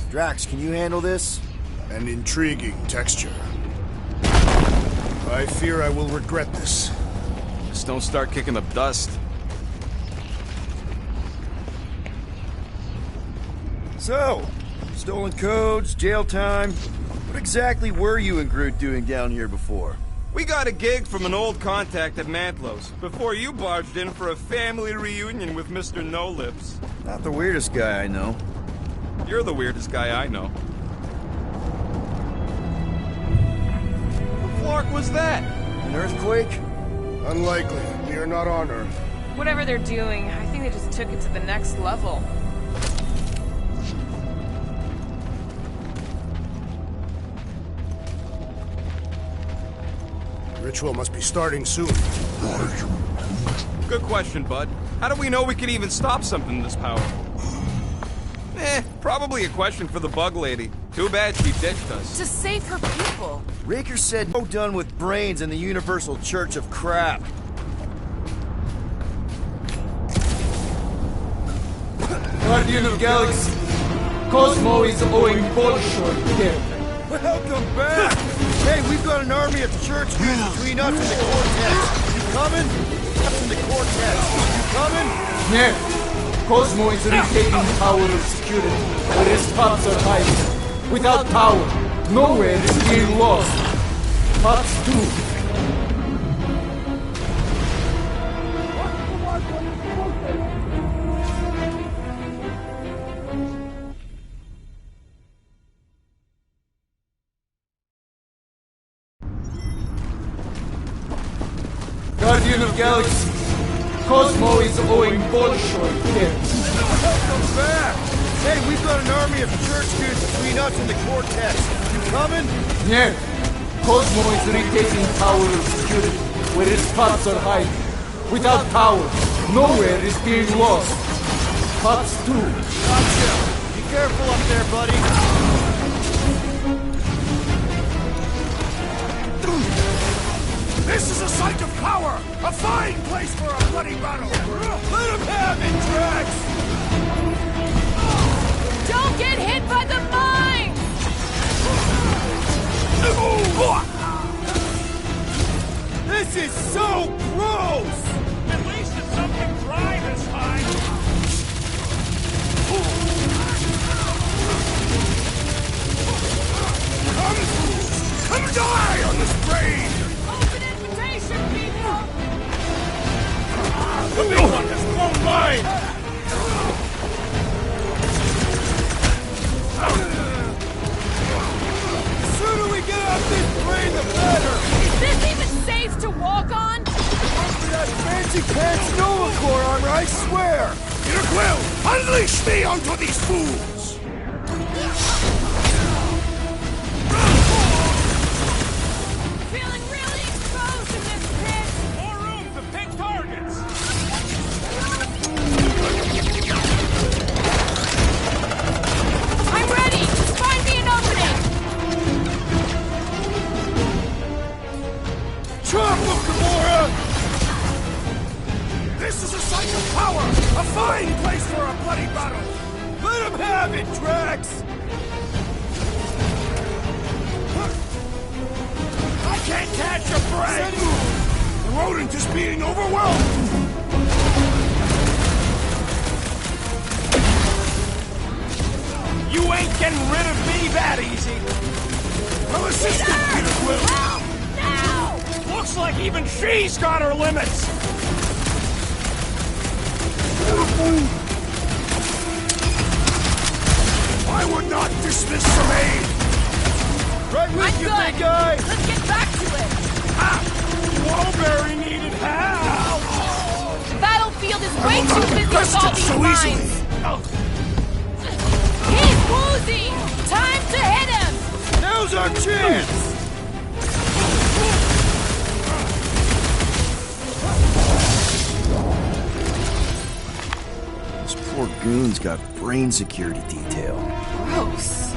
Drax, can you handle this? An intriguing texture. I fear I will regret this. Just don't start kicking up dust. So, stolen codes, jail time. What exactly were you and Groot doing down here before? We got a gig from an old contact at Mantlos, before you barged in for a family reunion with Mr. No-Lips. Not the weirdest guy I know. You're the weirdest guy I know. What flark was that? An earthquake? Unlikely. We are not on Earth. Whatever they're doing, I think they just took it to the next level. Ritual must be starting soon. Good question, bud. How do we know we can even stop something this powerful? Probably a question for the bug lady. Too bad she ditched us. To save her people. Raker said no done with brains in the Universal Church of Crap. Guardian of Galaxy, Cosmo is owing Bolshoi death. Welcome back! Hey, we've got an army of church dudes between us and the Cortex. You coming? Us and the Cortex. You coming? No. Cosmo is retaking power of security, where his pups are hiding. Without power, nowhere is being lost. Pups too. Guardian of Galaxy, Cosmo is owing Bolshoi death. Welcome back! Hey, we've got an army of church dudes between us and the Cortex. You coming? No. Cosmo is retaking power of security, where his pups are hiding. Without power, nowhere is being lost. Pups too. Gotcha! Be careful up there, buddy. This is a site of power! A fine place for a bloody battle! Let him have it, Drax! Don't get hit by the mine! This is so gross! At least it's something dry this time. Come die on this brain! The big one has blown mine! The sooner we get off this train, the better! Is this even safe to walk fancy pants Nova Corps armor, I swear! Peter Quill, unleash me onto these fools! Feeling really exposed in this pit! More room to pick targets! I'm ready! Just find me an opening! Chop him, Gamora! This is a site of power! A fine place for a bloody battle! Let him have it, Drax! I can't catch a break! The rodent is being overwhelmed! You ain't getting rid of me that easy! Well assisted, Peter Quill! Help! Now! Looks like even she's got her limits! I would not dismiss some aid! Right with I'm you, good! big guy! Let's get back to it! Wallberry needed help! The battlefield is way too busy with all these so mines! easily! He's woozy! Time to hit him! Now's our chance! This poor goon's got brain security detail. Gross.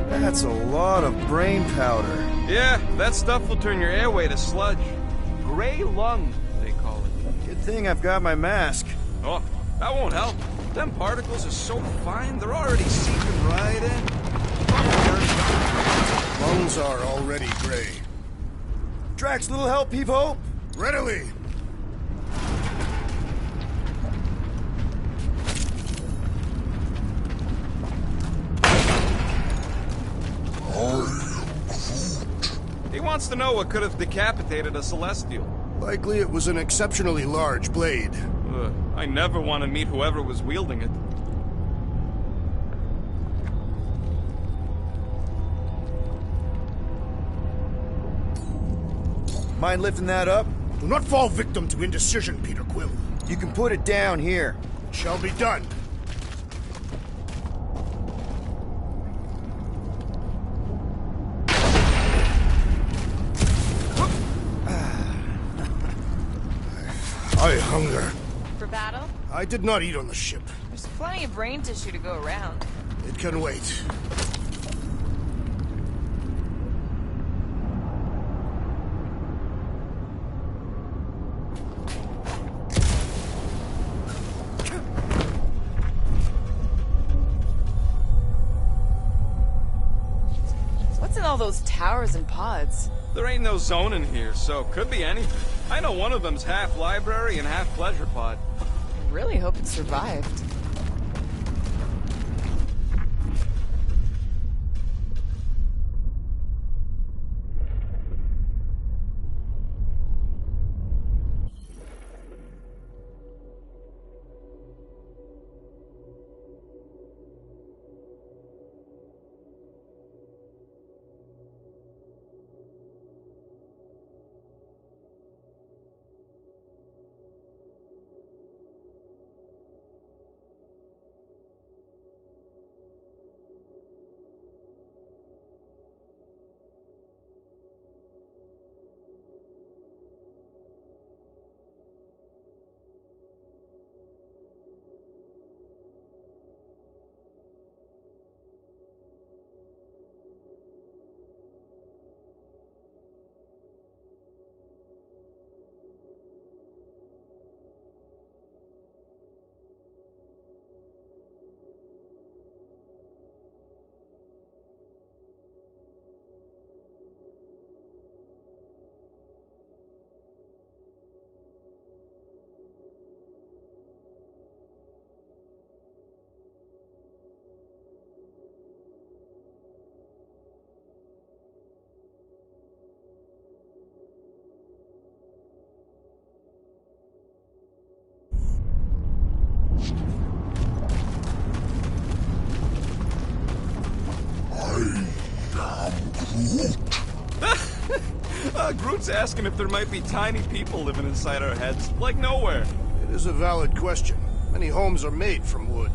That's a lot of brain powder. Yeah, that stuff will turn your airway to sludge. Gray lung, they call it. Good thing I've got my mask. Oh, that won't help. Them particles are so fine, they're already seeping right in. Lungs are already gray. Drax, little help, Peep-Ho? Readily! He wants to know what could have decapitated a Celestial. Likely it was an exceptionally large blade. I never want to meet whoever was wielding it. Mind lifting that up? Do not fall victim to indecision, Peter Quill. You can put it down here. Shall be done. I hunger. For battle? I did not eat on the ship. There's plenty of brain tissue to go around. It can wait. What's in all those towers and pods? There ain't no zone in here, so could be anything. I know one of them's half library and half pleasure pod. I really hope it survived. Groot's asking if there might be tiny people living inside our heads, like nowhere. It is a valid question. Many homes are made from wood.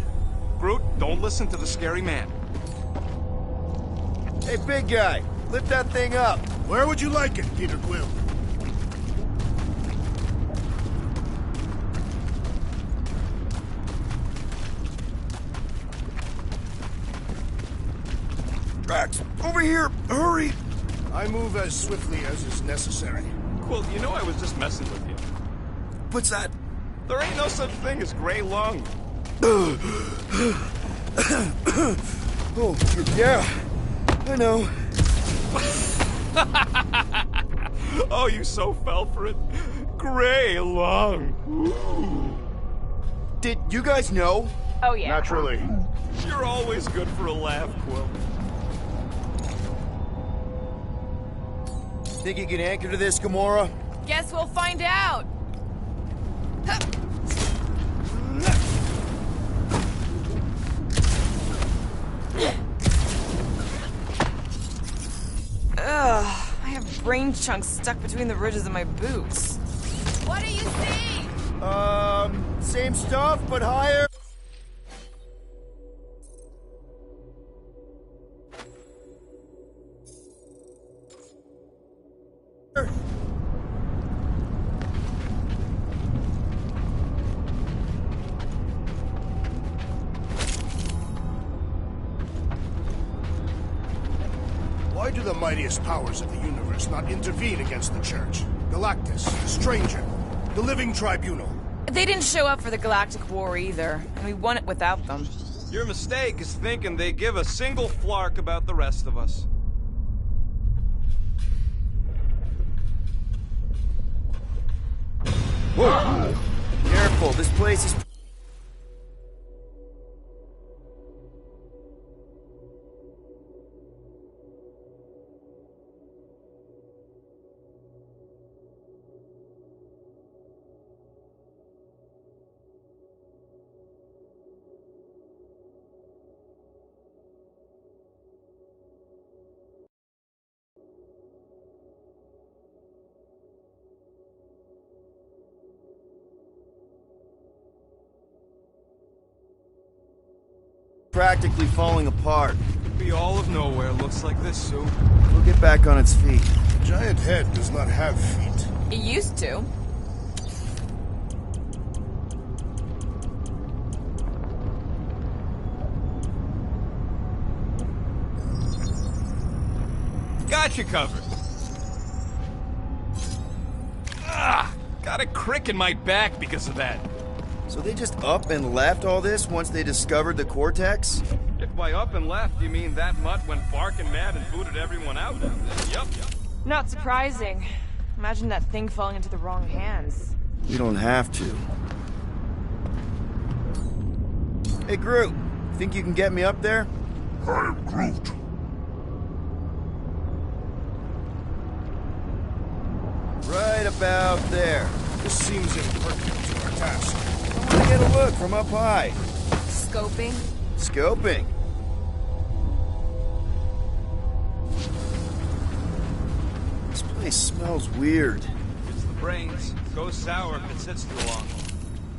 Groot, don't listen to the scary man. Hey, big guy, lift that thing up. Where would you like it, Peter Quill? Drax, over here, hurry! I move as swiftly as is necessary. Quill, you know I was just messing with you. What's that? There ain't no such thing as gray lung. Oh, yeah, I know. Oh, you so fell for it. Gray lung. Ooh. Did you guys know? Oh, yeah. Naturally. You're always good for a laugh, Quill. Think you can anchor to this, Gamora? Guess we'll find out. Ugh, I have brain chunks stuck between the ridges of my boots. What do you see? Same stuff, but higher. Why do the mightiest powers of the universe not intervene against the Church? Galactus, the Stranger, the Living Tribunal. They didn't show up for the Galactic War either, and we won it without them. Your mistake is thinking they give a single flark about the rest of us. Whoa! Careful, this place is... practically falling apart. Could be all of nowhere, looks like this, Sue. We'll get back on its feet. The giant head does not have feet. It used to. Got you covered. Ah, got a crick in my back because of that. So they just up and left all this once they discovered the Cortex? If by up and left you mean that mutt went barking mad and booted everyone out, yep. Not surprising. Imagine that thing falling into the wrong hands. You don't have to. Hey, Groot. Think you can get me up there? I am Groot. Right about there. This seems impertinent to our task. I want to get a look from up high. Scoping? Scoping. This place smells weird. It's the brains. Goes sour if it sits too long.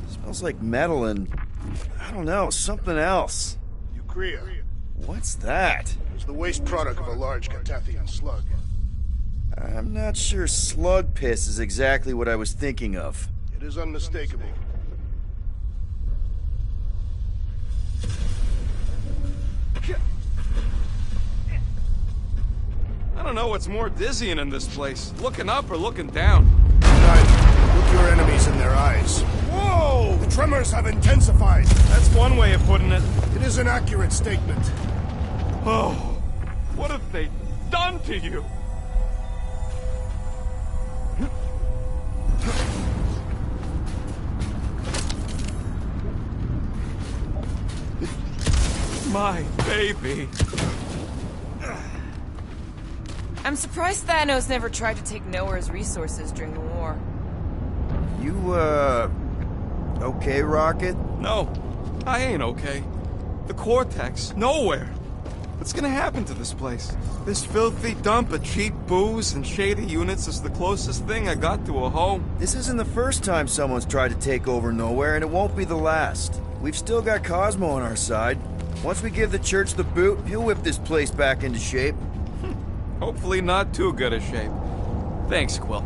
Smells like metal and... I don't know, something else. Eucrea. What's that? Is the waste product of a large Catathian slug. I'm not sure slug piss is exactly what I was thinking of. It is unmistakable. I don't know what's more dizzying in this place. Looking up or looking down. Neither. Look your enemies in their eyes. Whoa! The tremors have intensified. That's one way of putting it. It is an accurate statement. Oh, what have they done to you? My baby. I'm surprised Thanos never tried to take Nowhere's resources during the war. You, okay, Rocket? No, I ain't okay. The Cortex, nowhere. What's gonna happen to this place? This filthy dump of cheap booze and shady units is the closest thing I got to a home. This isn't the first time someone's tried to take over Nowhere, and it won't be the last. We've still got Cosmo on our side. Once we give the church the boot, he'll whip this place back into shape. Hopefully not too good a shape. Thanks, Quill.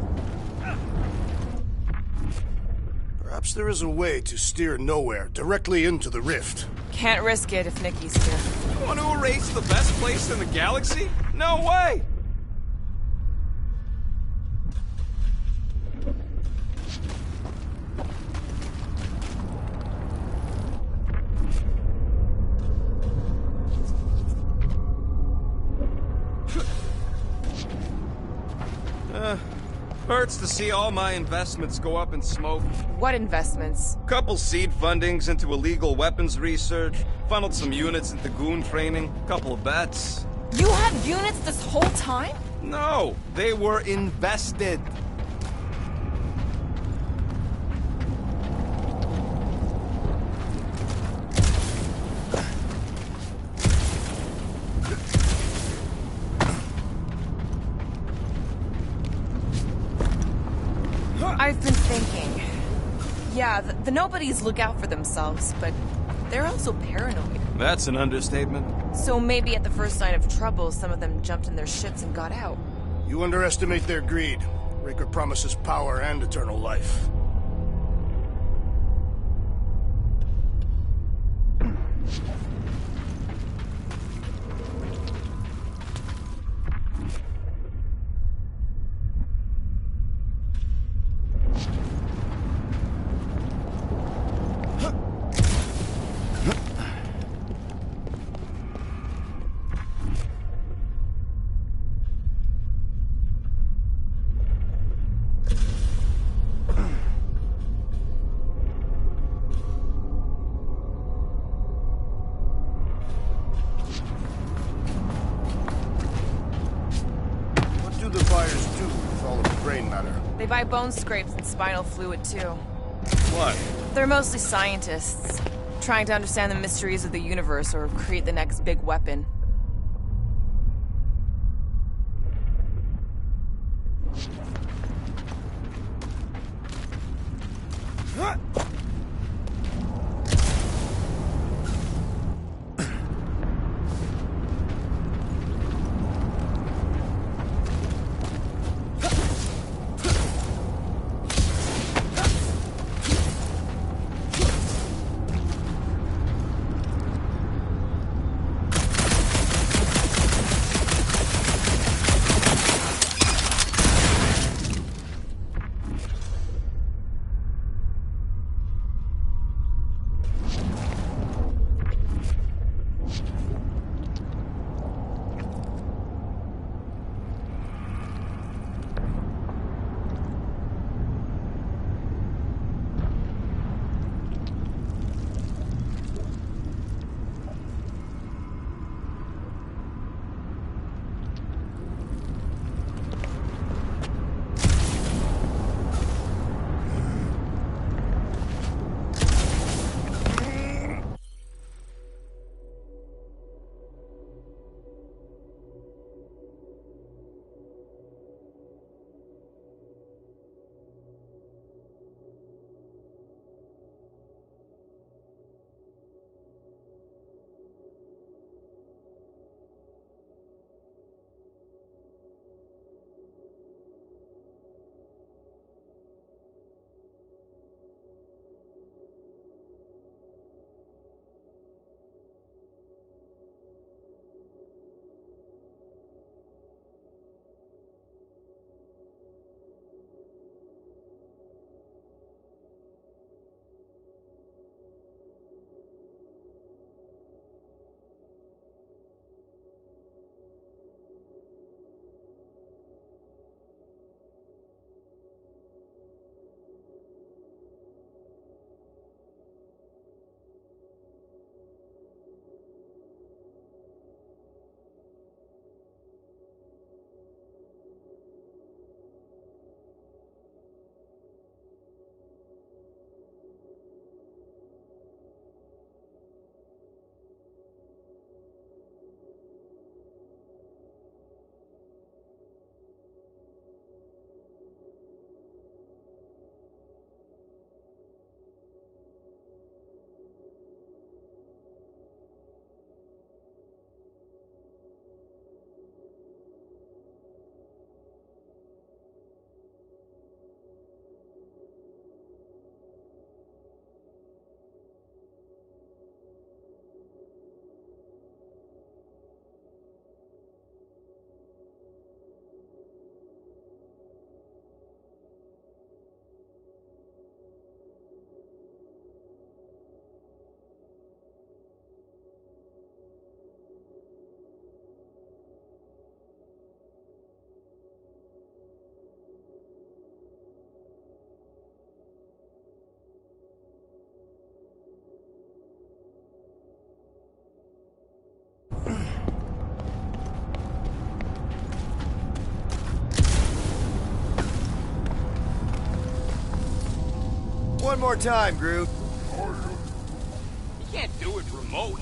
Perhaps there is a way to steer Nowhere directly into the rift. Can't risk it if Nikki's here. You want to erase the best place in the galaxy? No way! Hurts to see all my investments go up in smoke. What investments? Couple seed fundings into illegal weapons research, funneled some units into goon training, couple of bets. You had units this whole time? No, they were invested. I've been thinking. Yeah, the nobodies look out for themselves, but they're also paranoid. That's an understatement. So maybe at the first sign of trouble, some of them jumped in their ships and got out. You underestimate their greed. Raker promises power and eternal life. They buy bone scrapes and spinal fluid, too. What? They're mostly scientists, trying to understand the mysteries of the universe or create the next big weapon. One more time, Groot. You can't do it remote.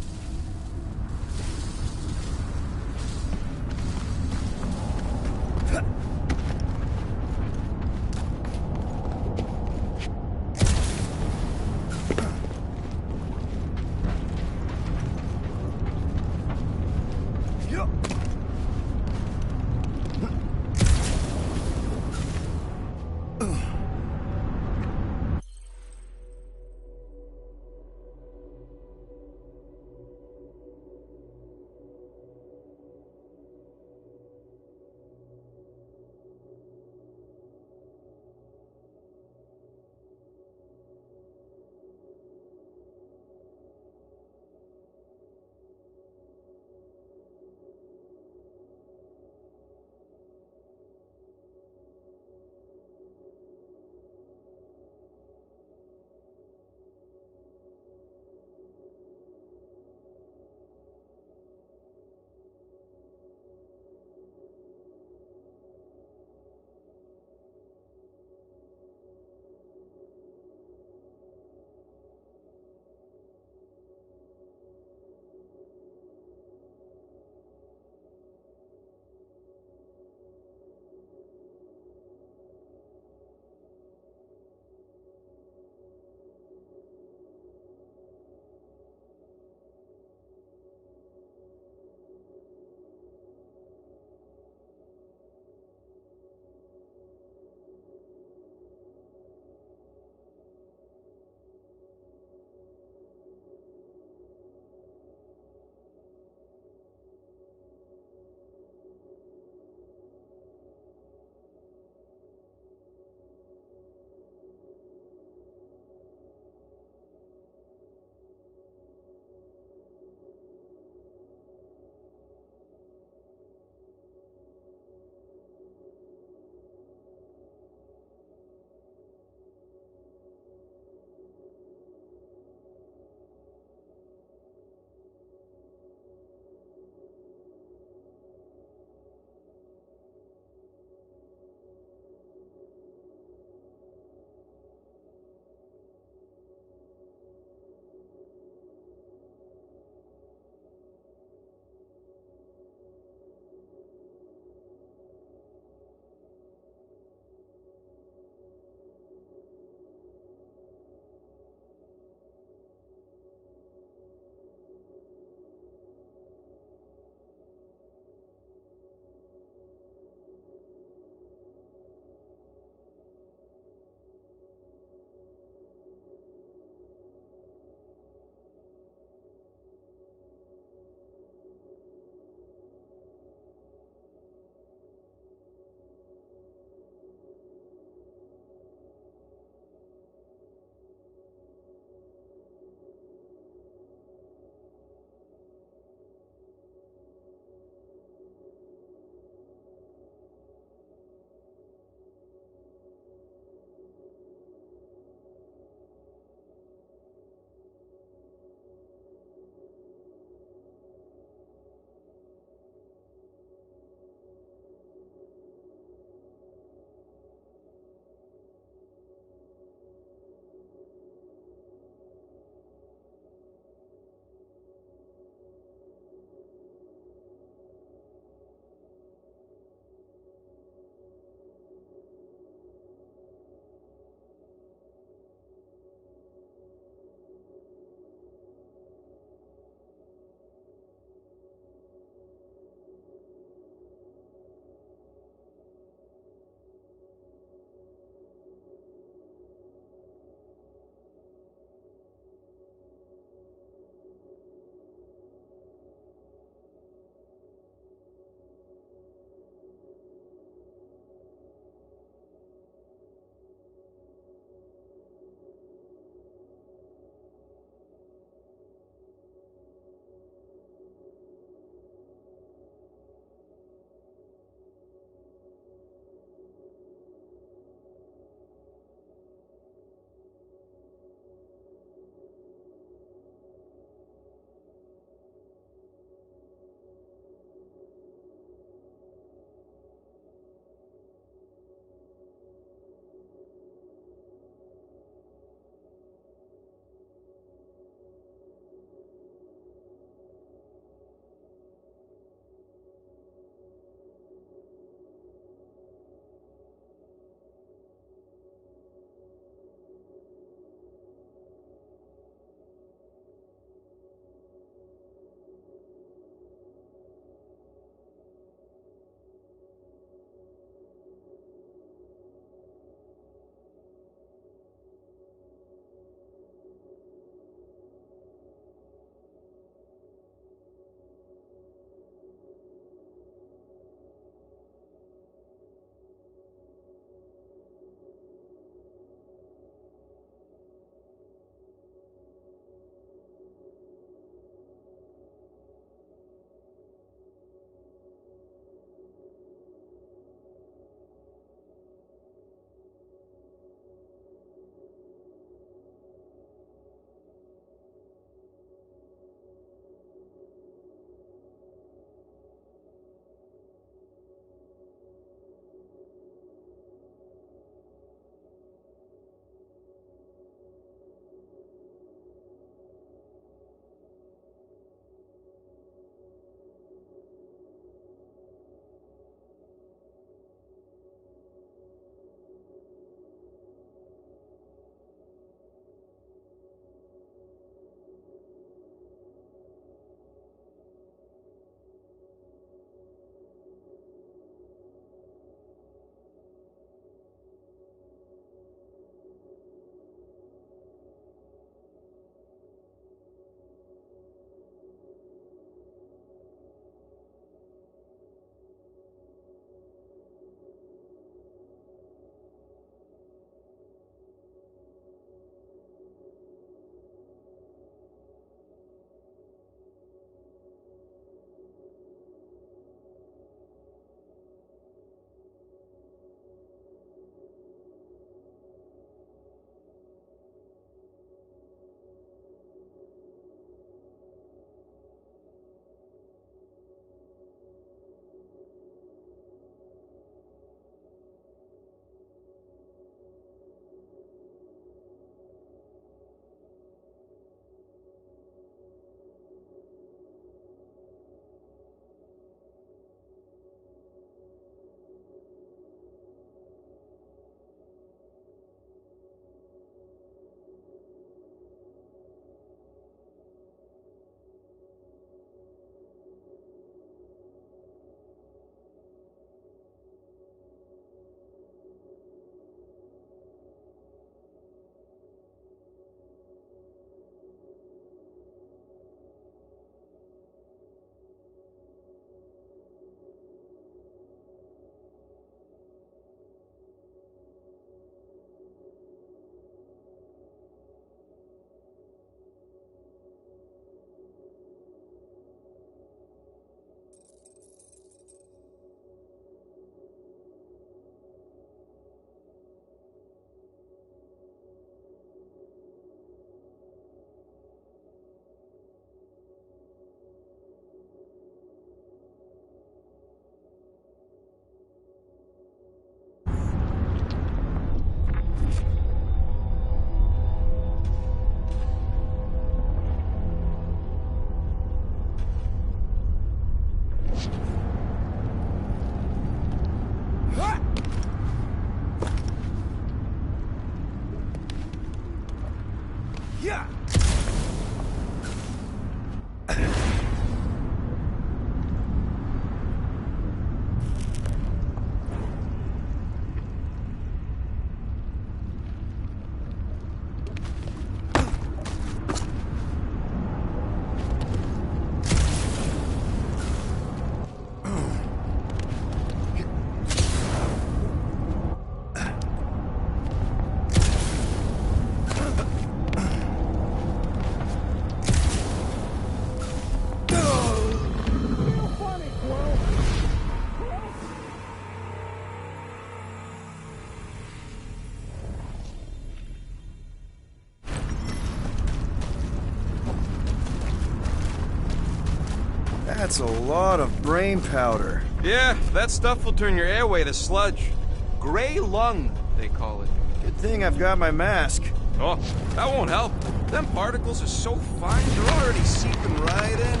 That's a lot of brain powder. Yeah, that stuff will turn your airway to sludge. Gray lung, they call it. Good thing I've got my mask. Oh, that won't help. Them particles are so fine, they're already seeping right in.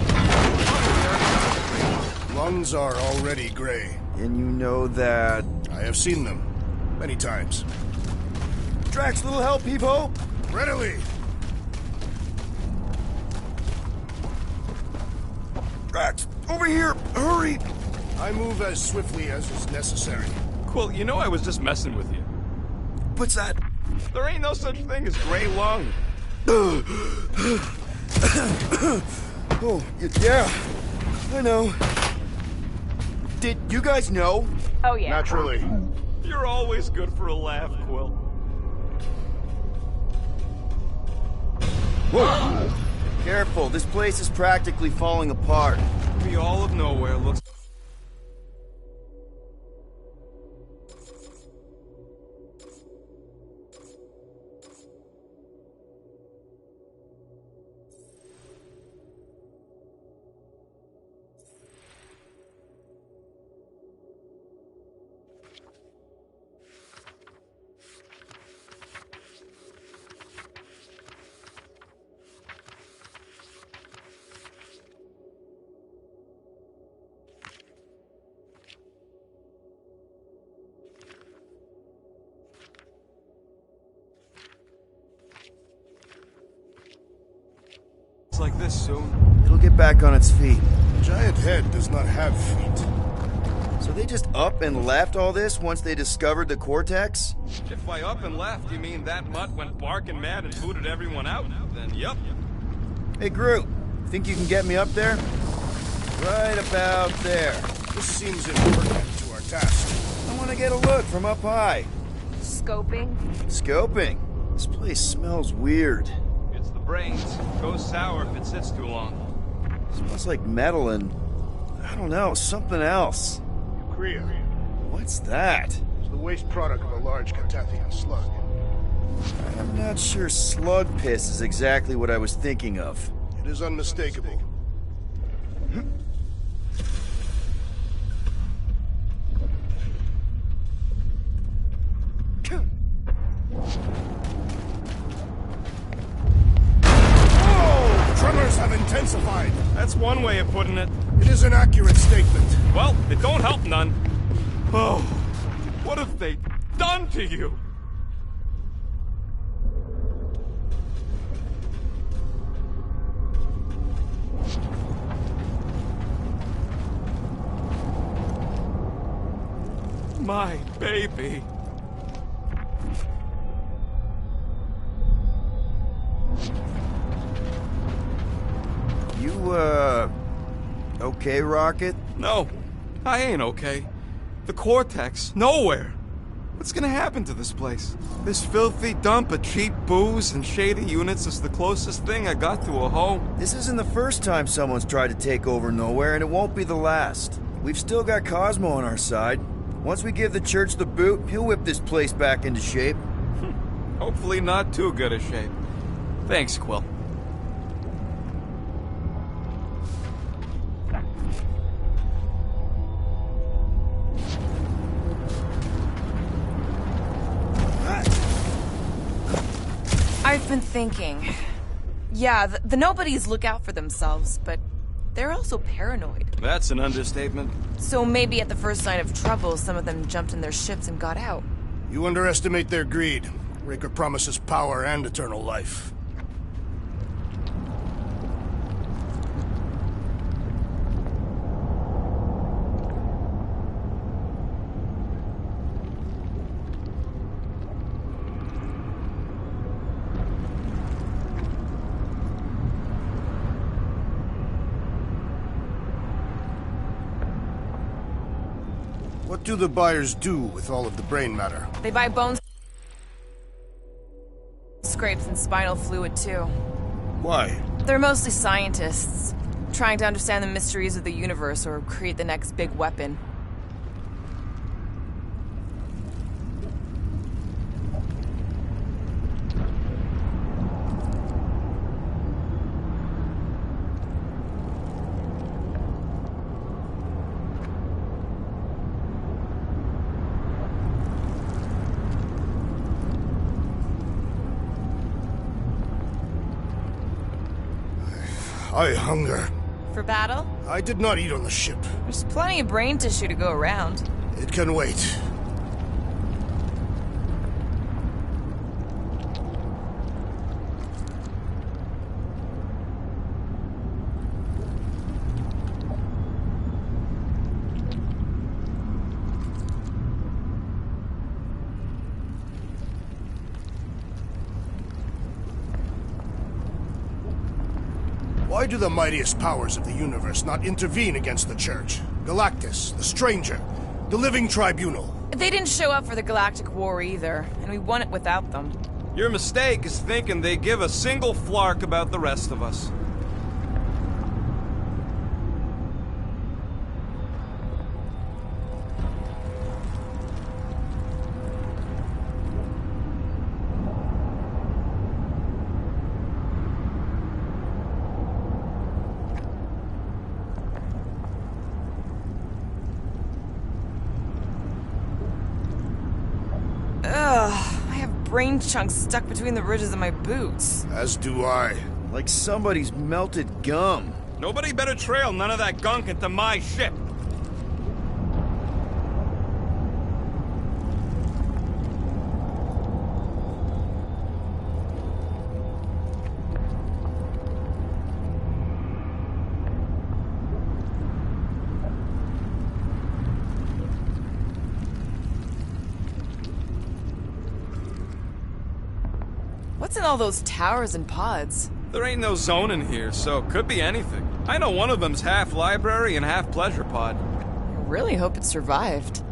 Lungs are already gray. And you know that... I have seen them. Many times. Drax, little help, Evo? Readily! Drax, over here! Hurry! I move as swiftly as is necessary. Quill, you know I was just messing with you. What's that? There ain't no such thing as gray lung. Oh, yeah. I know. Did you guys know? Oh, yeah. Naturally. You're always good for a laugh, Quill. Whoa! Careful, this place is practically falling apart. The all of nowhere looks... like this soon. It'll get back on its feet. The giant head does not have feet. So they just up and left all this once they discovered the Cortex? If by up and left you mean that mutt went barking mad and booted everyone out, then yup. Hey, Groot, think you can get me up there? Right about there. This seems important to our task. I want to get a look from up high. Scoping? Scoping? This place smells weird. It's the brains. Goes sour if it sits too long. Smells like metal and... I don't know, something else. Kriya. What's that? It's the waste product of a large Catathian slug. I'm not sure slug piss is exactly what I was thinking of. It is unmistakable. Tremors have intensified. That's one way of putting it. It is an accurate statement. Well, it don't help none. Oh, what have they done to you? My baby. You, okay, Rocket? No, I ain't okay. The Cortex, nowhere. What's gonna happen to this place? This filthy dump of cheap booze and shady units is the closest thing I got to a home. This isn't the first time someone's tried to take over Nowhere, and it won't be the last. We've still got Cosmo on our side. Once we give the church the boot, he'll whip this place back into shape. Hopefully not too good a shape. Thanks, Quill. I've been thinking. Yeah, the nobodies look out for themselves, but they're also paranoid. That's an understatement. So maybe at the first sign of trouble, some of them jumped in their ships and got out. You underestimate their greed. Raker promises power and eternal life. What do the buyers do with all of the brain matter? They buy bones, scrapes, and spinal fluid, too. Why? They're mostly scientists, trying to understand the mysteries of the universe or create the next big weapon. I hunger. For battle? I did not eat on the ship. There's plenty of brain tissue to go around. It can wait. Why do the mightiest powers of the universe not intervene against the Church? Galactus, the Stranger, the Living Tribunal. They didn't show up for the Galactic War either, and we won it without them. Your mistake is thinking they give a single flark about the rest of us. Brain chunks stuck between the ridges of my boots. As do I. Like somebody's melted gum. Nobody better trail none of that gunk into my ship. What's in all those towers and pods? There ain't no zone in here, so could be anything. I know one of them's half library and half pleasure pod. I really hope it survived.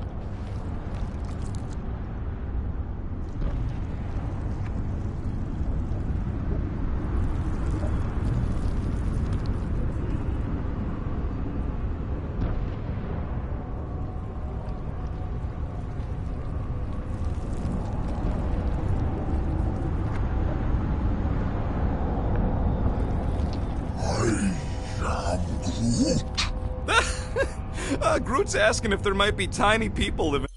Groot's asking if there might be tiny people living.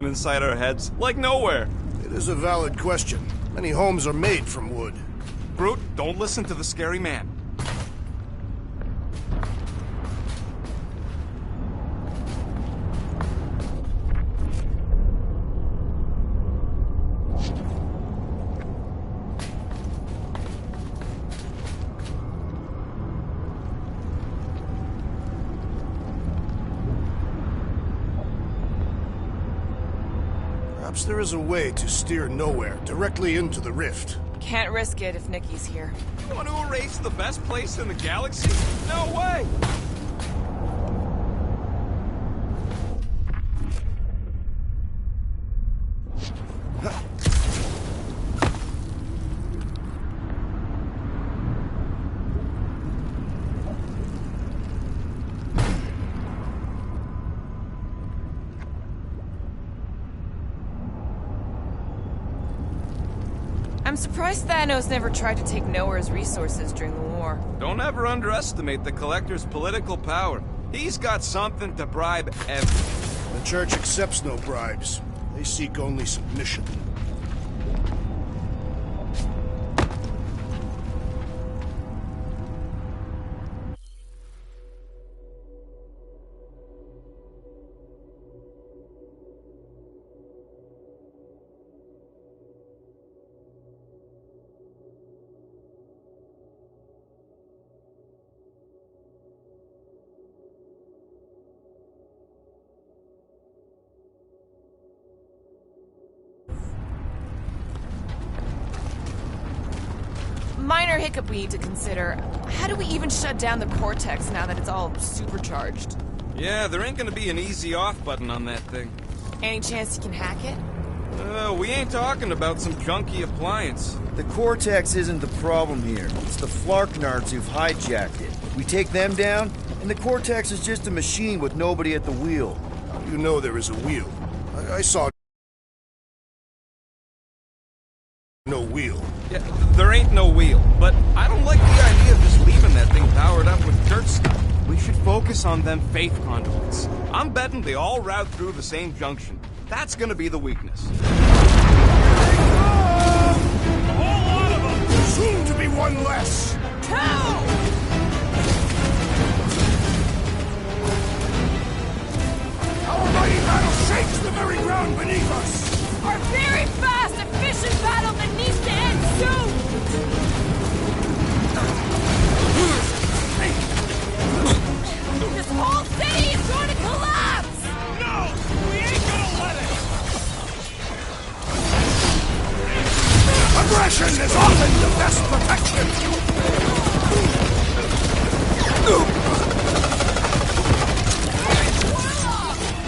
Inside our heads, like nowhere. It is a valid question. Many homes are made from wood. Groot, don't listen to the scary man. Perhaps there is a way to steer nowhere, directly into the rift. Can't risk it if Nikki's here. You want to erase the best place in the galaxy? No way! I'm surprised Thanos never tried to take Nowhere's resources during the war. Don't ever underestimate the Collector's political power. He's got something to bribe everyone. The Church accepts no bribes. They seek only submission. Minor hiccup we need to consider. How do we even shut down the Cortex now that it's all supercharged? Yeah, there ain't gonna be an easy off button on that thing. Any chance you can hack it? We ain't talking about some junky appliance. The Cortex isn't the problem here. It's the Flarknards who've hijacked it. We take them down, and the Cortex is just a machine with nobody at the wheel. How do you know there is a wheel? I saw no wheel. Yeah, there ain't no wheel, but I don't like the idea of just leaving that thing powered up with church stuff. We should focus on them faith conduits. I'm betting they all route through the same junction. That's gonna be the weakness. Soon to be one less! Our mighty battle shakes the very ground beneath us! Our very fast, efficient battle that needs to end soon! This whole city is going to collapse! No! We ain't gonna let it! Aggression is often the best protection! The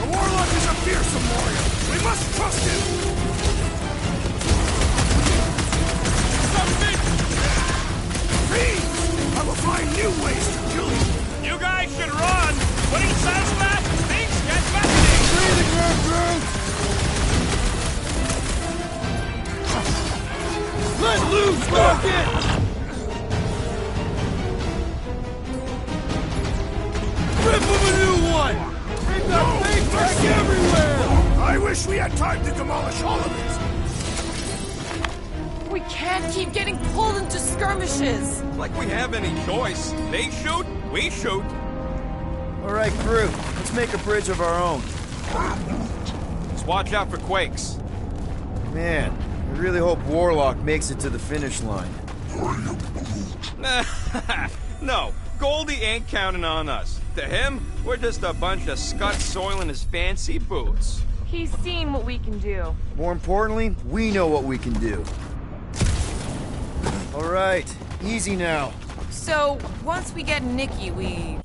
Warlock is a fearsome warrior! We must trust him! Please! I will find new ways to kill you! You guys should run! When he says that, things get messy! Breathing room, Groot! Let loose, Rocket! Rip him a new one! We've got big tech everywhere! I wish we had time to demolish all of it! We can't keep getting pulled into skirmishes! Like we have any choice. They shoot, we shoot. All right, Groot, let's make a bridge of our own. Just watch out for quakes. Man, I really hope Warlock makes it to the finish line. No, Goldie ain't counting on us. To him, we're just a bunch of scuts soiling his fancy boots. He's seen what we can do. More importantly, we know what we can do. All right, easy now. So, once we get Nikki, we...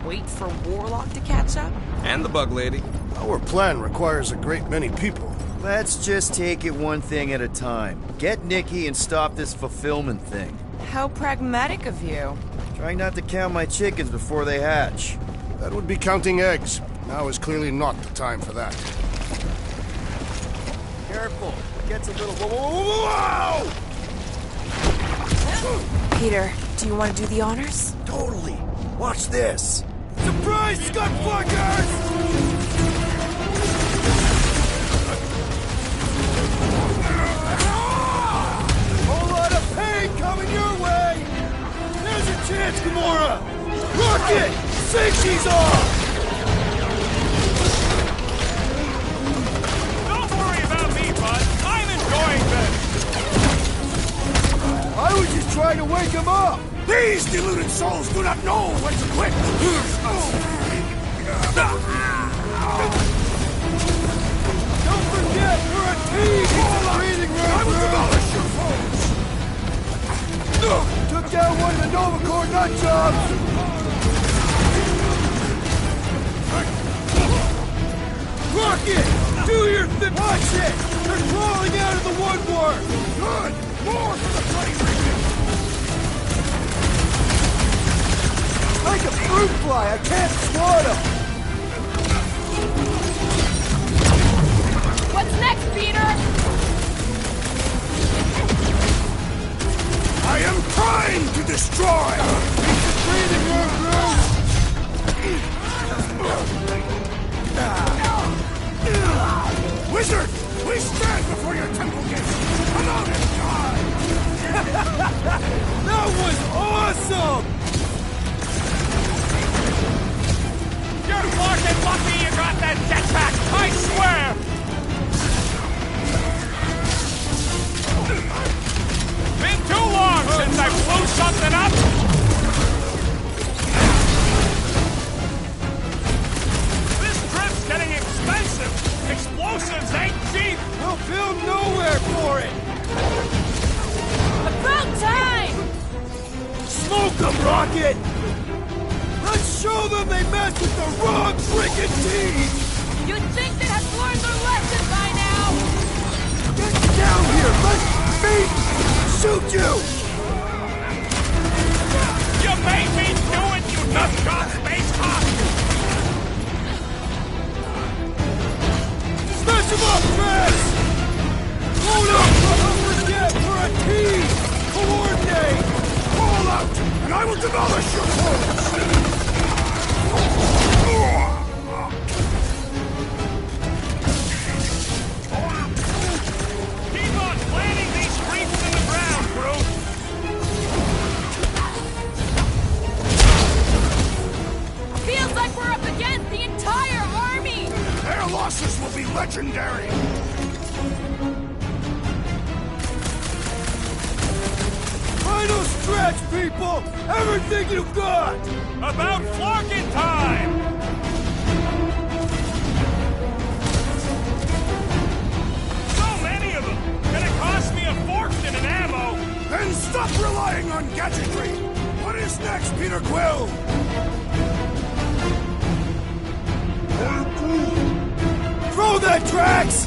wait for Warlock to catch up? And the Bug Lady. Our plan requires a great many people. Let's just take it one thing at a time. Get Nikki and stop this fulfillment thing. How pragmatic of you. Trying not to count my chickens before they hatch. That would be counting eggs. Now is clearly not the time for that. Careful. It gets a little... Whoa! Peter, do you want to do the honors? Totally. Watch this. Surprise, Scott Fuckers! Whole lot of pain coming your way! There's your chance, Gamora! Rocket! Safety's off! Don't worry about me, bud. I'm enjoying this. I was just trying to wake him up! These deluded souls do not know when to quit! Don't forget, we're a team! Breathing room, I will demolish your foes! Took down one of the Nova Corps nut jobs! your thing! Watch it! They're crawling out of the woodwork! Good! More for the bloody region! Like a fruit fly, I can't swat him! What's next, Peter? I am trying to destroy! Keep the breathing room, Bruce! Wizard! Please stand before your temple gates! Come out and die! That was awesome! You're fucking lucky you got that jetpack, I swear! Been too long since I blew something up! This trip's getting expensive! Explosives ain't cheap! We'll build nowhere for it! About time! Smoke them, Rocket! Let's show them they messed with the wrong freaking team! You'd think they'd have learned their lesson by now! Get down here! Let me shoot you! You made me do it, you nutjob space hawk! Smash him up, Travis! Hold up! Don't forget, we're a team! Coordinate! Fall out, and I will demolish your foes! Keep on planting these creeps in the ground, Groot! Feels like we're up against the entire army! Their losses will be legendary! Final stretch, people! Everything you got! About flocking time! So many of them! Gonna cost me a fortune in ammo! Then stop relying on gadgetry! What is next, Peter Quill? Throw that, Drax!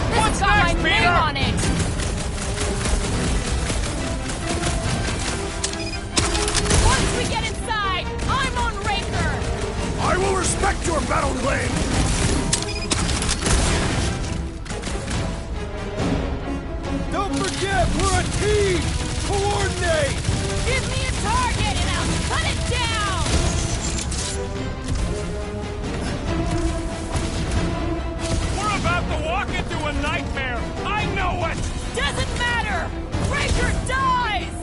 This got my next, name Peter? on it! Once we get inside, I'm on Raker! I will respect your battle claim! Don't forget, we're a team! Coordinate! Give me a target and I'll cut it down! We're about to walk into a nightmare! I know it! Doesn't matter! Raker dies!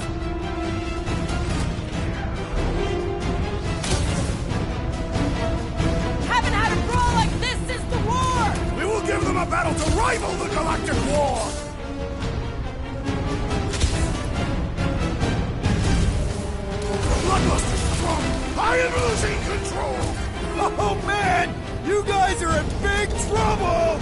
Haven't had a brawl like this since the war! We will give them a battle to rival the Galactic War! Bloodluster's strong! I am losing control! Oh man! You guys are in big trouble!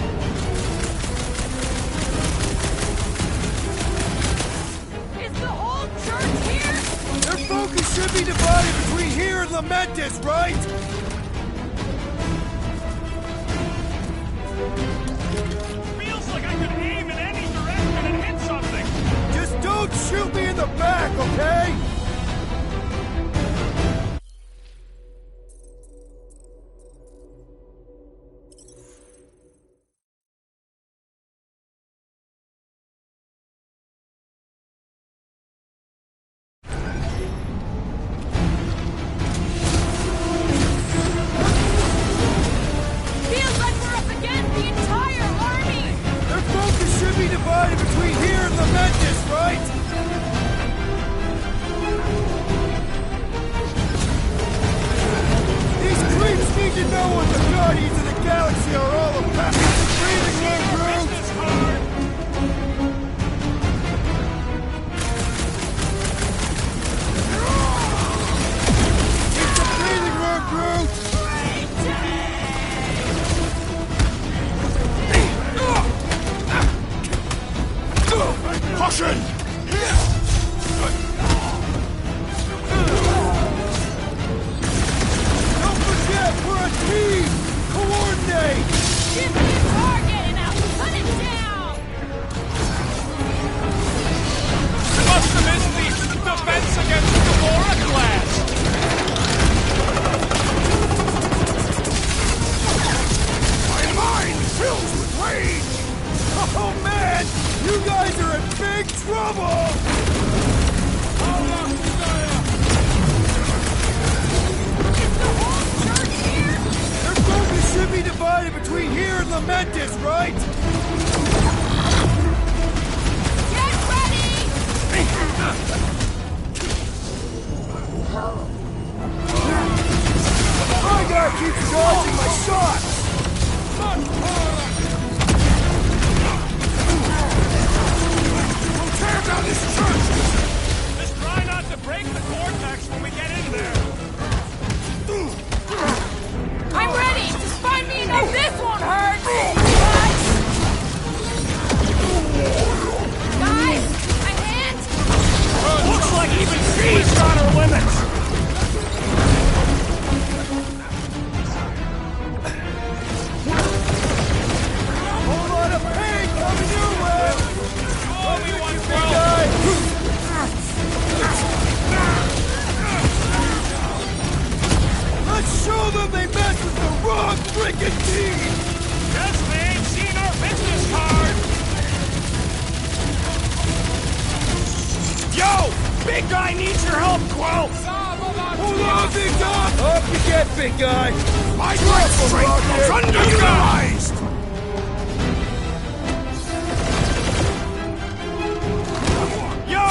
Is the whole church here? Their focus should be divided between here and Lamentis, right? Feels like I could aim in any direction and hit something! Just don't shoot me in the back, okay? trouble! Their focus should be divided between here and Lamentis, right? Get ready! My guy keeps dodging my shots! We'll tear down this church! Just try not to break the cortex when we get in there. I'm ready! Just find me enough this won't hurt! Guys! A hand! Looks like even she's got her limits. Whole lot of pain coming your way! Show me one, Big bro. guy! Let's show them they messed with the wrong freaking team! Guess they ain't seen our business card. Yo! Big guy needs your help, Quill! Hold on, big guy! Up you get, big guy! My right strength is underutilized! Yo!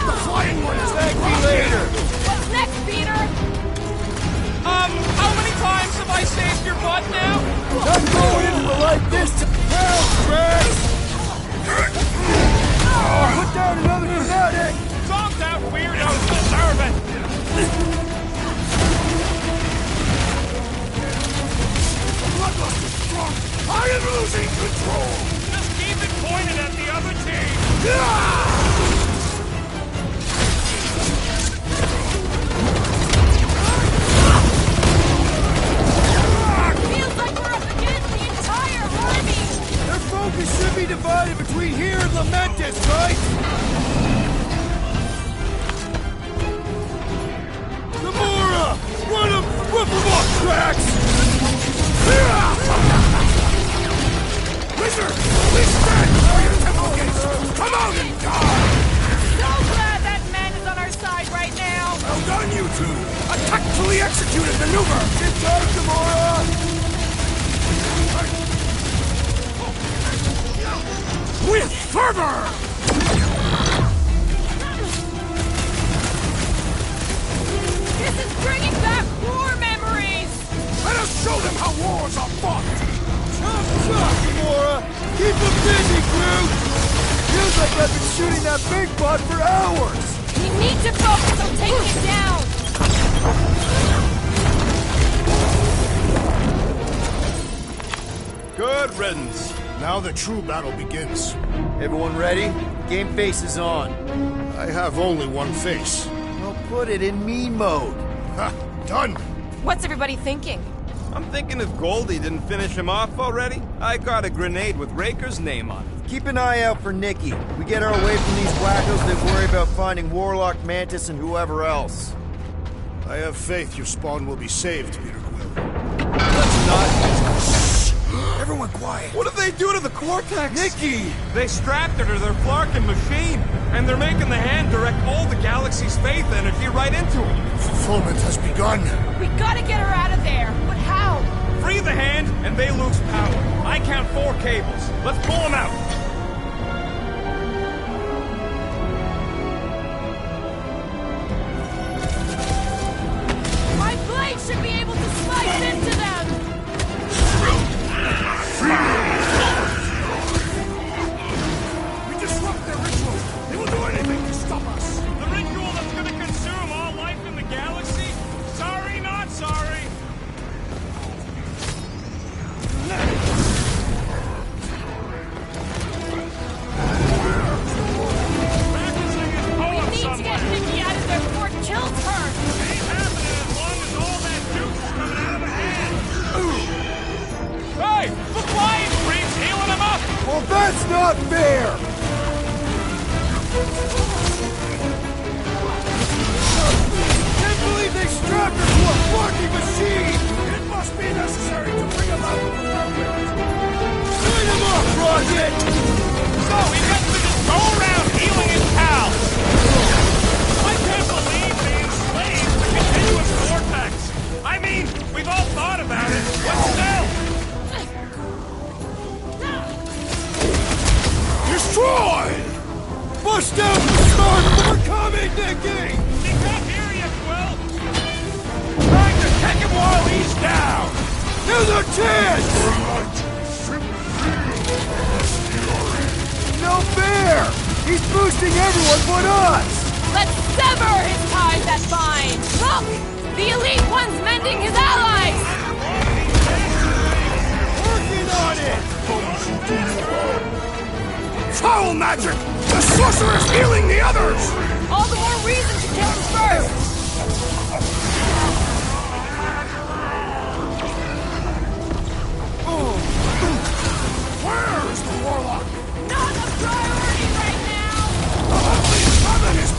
The flying one is Thank me later! What's next, Peter? How many times have I saved your butt now? Not going into the light this time! Hell, Rex! Put down another fanatic! Some that weirdos deserve it! Bloodlust is strong! I am losing control! Just keep it pointed at the other team! Feels like we're up against the entire army! Their focus should be divided between here and Lamentis, right? Gamora! Run him! Rip him off tracks! Wizard! Please stand for your temple gates! Come out and die! So glad that man is on our side right now! Well done, you two! A tactfully executed maneuver! Sit tight, Gamora! With fervor! This is bringing back war memories! Let us show them how wars are fought! Chop, chop, Gamora! Keep them busy, Groot! Feels like I've been shooting that big bud for hours! We need to focus on taking it down! Good riddance. Now the true battle begins. Everyone ready? Game face is on. I have only one face. Well, put it in me mode. Ha! Done! What's everybody thinking? I'm thinking if Goldie didn't finish him off already, I got a grenade with Raker's name on it. Keep an eye out for Nikki. We get her away from these wackos that worry about finding Warlock, Mantis, and whoever else. I have faith your spawn will be saved, Peter Quill. Let's not. Everyone quiet! What did they do to the Cortex? Nikki! They strapped her to their Flarkin machine, and they're making the hand direct all the galaxy's faith energy right into it. Fulfillment has begun. We gotta get her out of there! But how? Free the hand, and they lose power. I count 4 cables. Let's pull them out. My blade should be able to slice into them! We disrupt their ritual! They will do anything to stop us! The ritual that's gonna consume all life in the galaxy? Sorry, not sorry! Practicing his We poem need to somewhere! get Nikki out of there before it kills her! Ain't happening as long as all that juice is coming out of the hand! Hey! The flying creep's healing him up! Well, that's not fair! Can't believe they strapped her to a fucking machine! It must be necessary to bring him out of the whirlwind! Sign him up, Rocket! So he gets to just go around Hey, Nicky! He can't hear you, Quill! Trying to kick him while he's down! Here's our chance! No fair! He's boosting everyone but us! Let's sever his ties that bind! Look! The Elite One's mending his allies! Working on it! Foul magic! The sorcerer's healing the others! All the more reason to kill him first!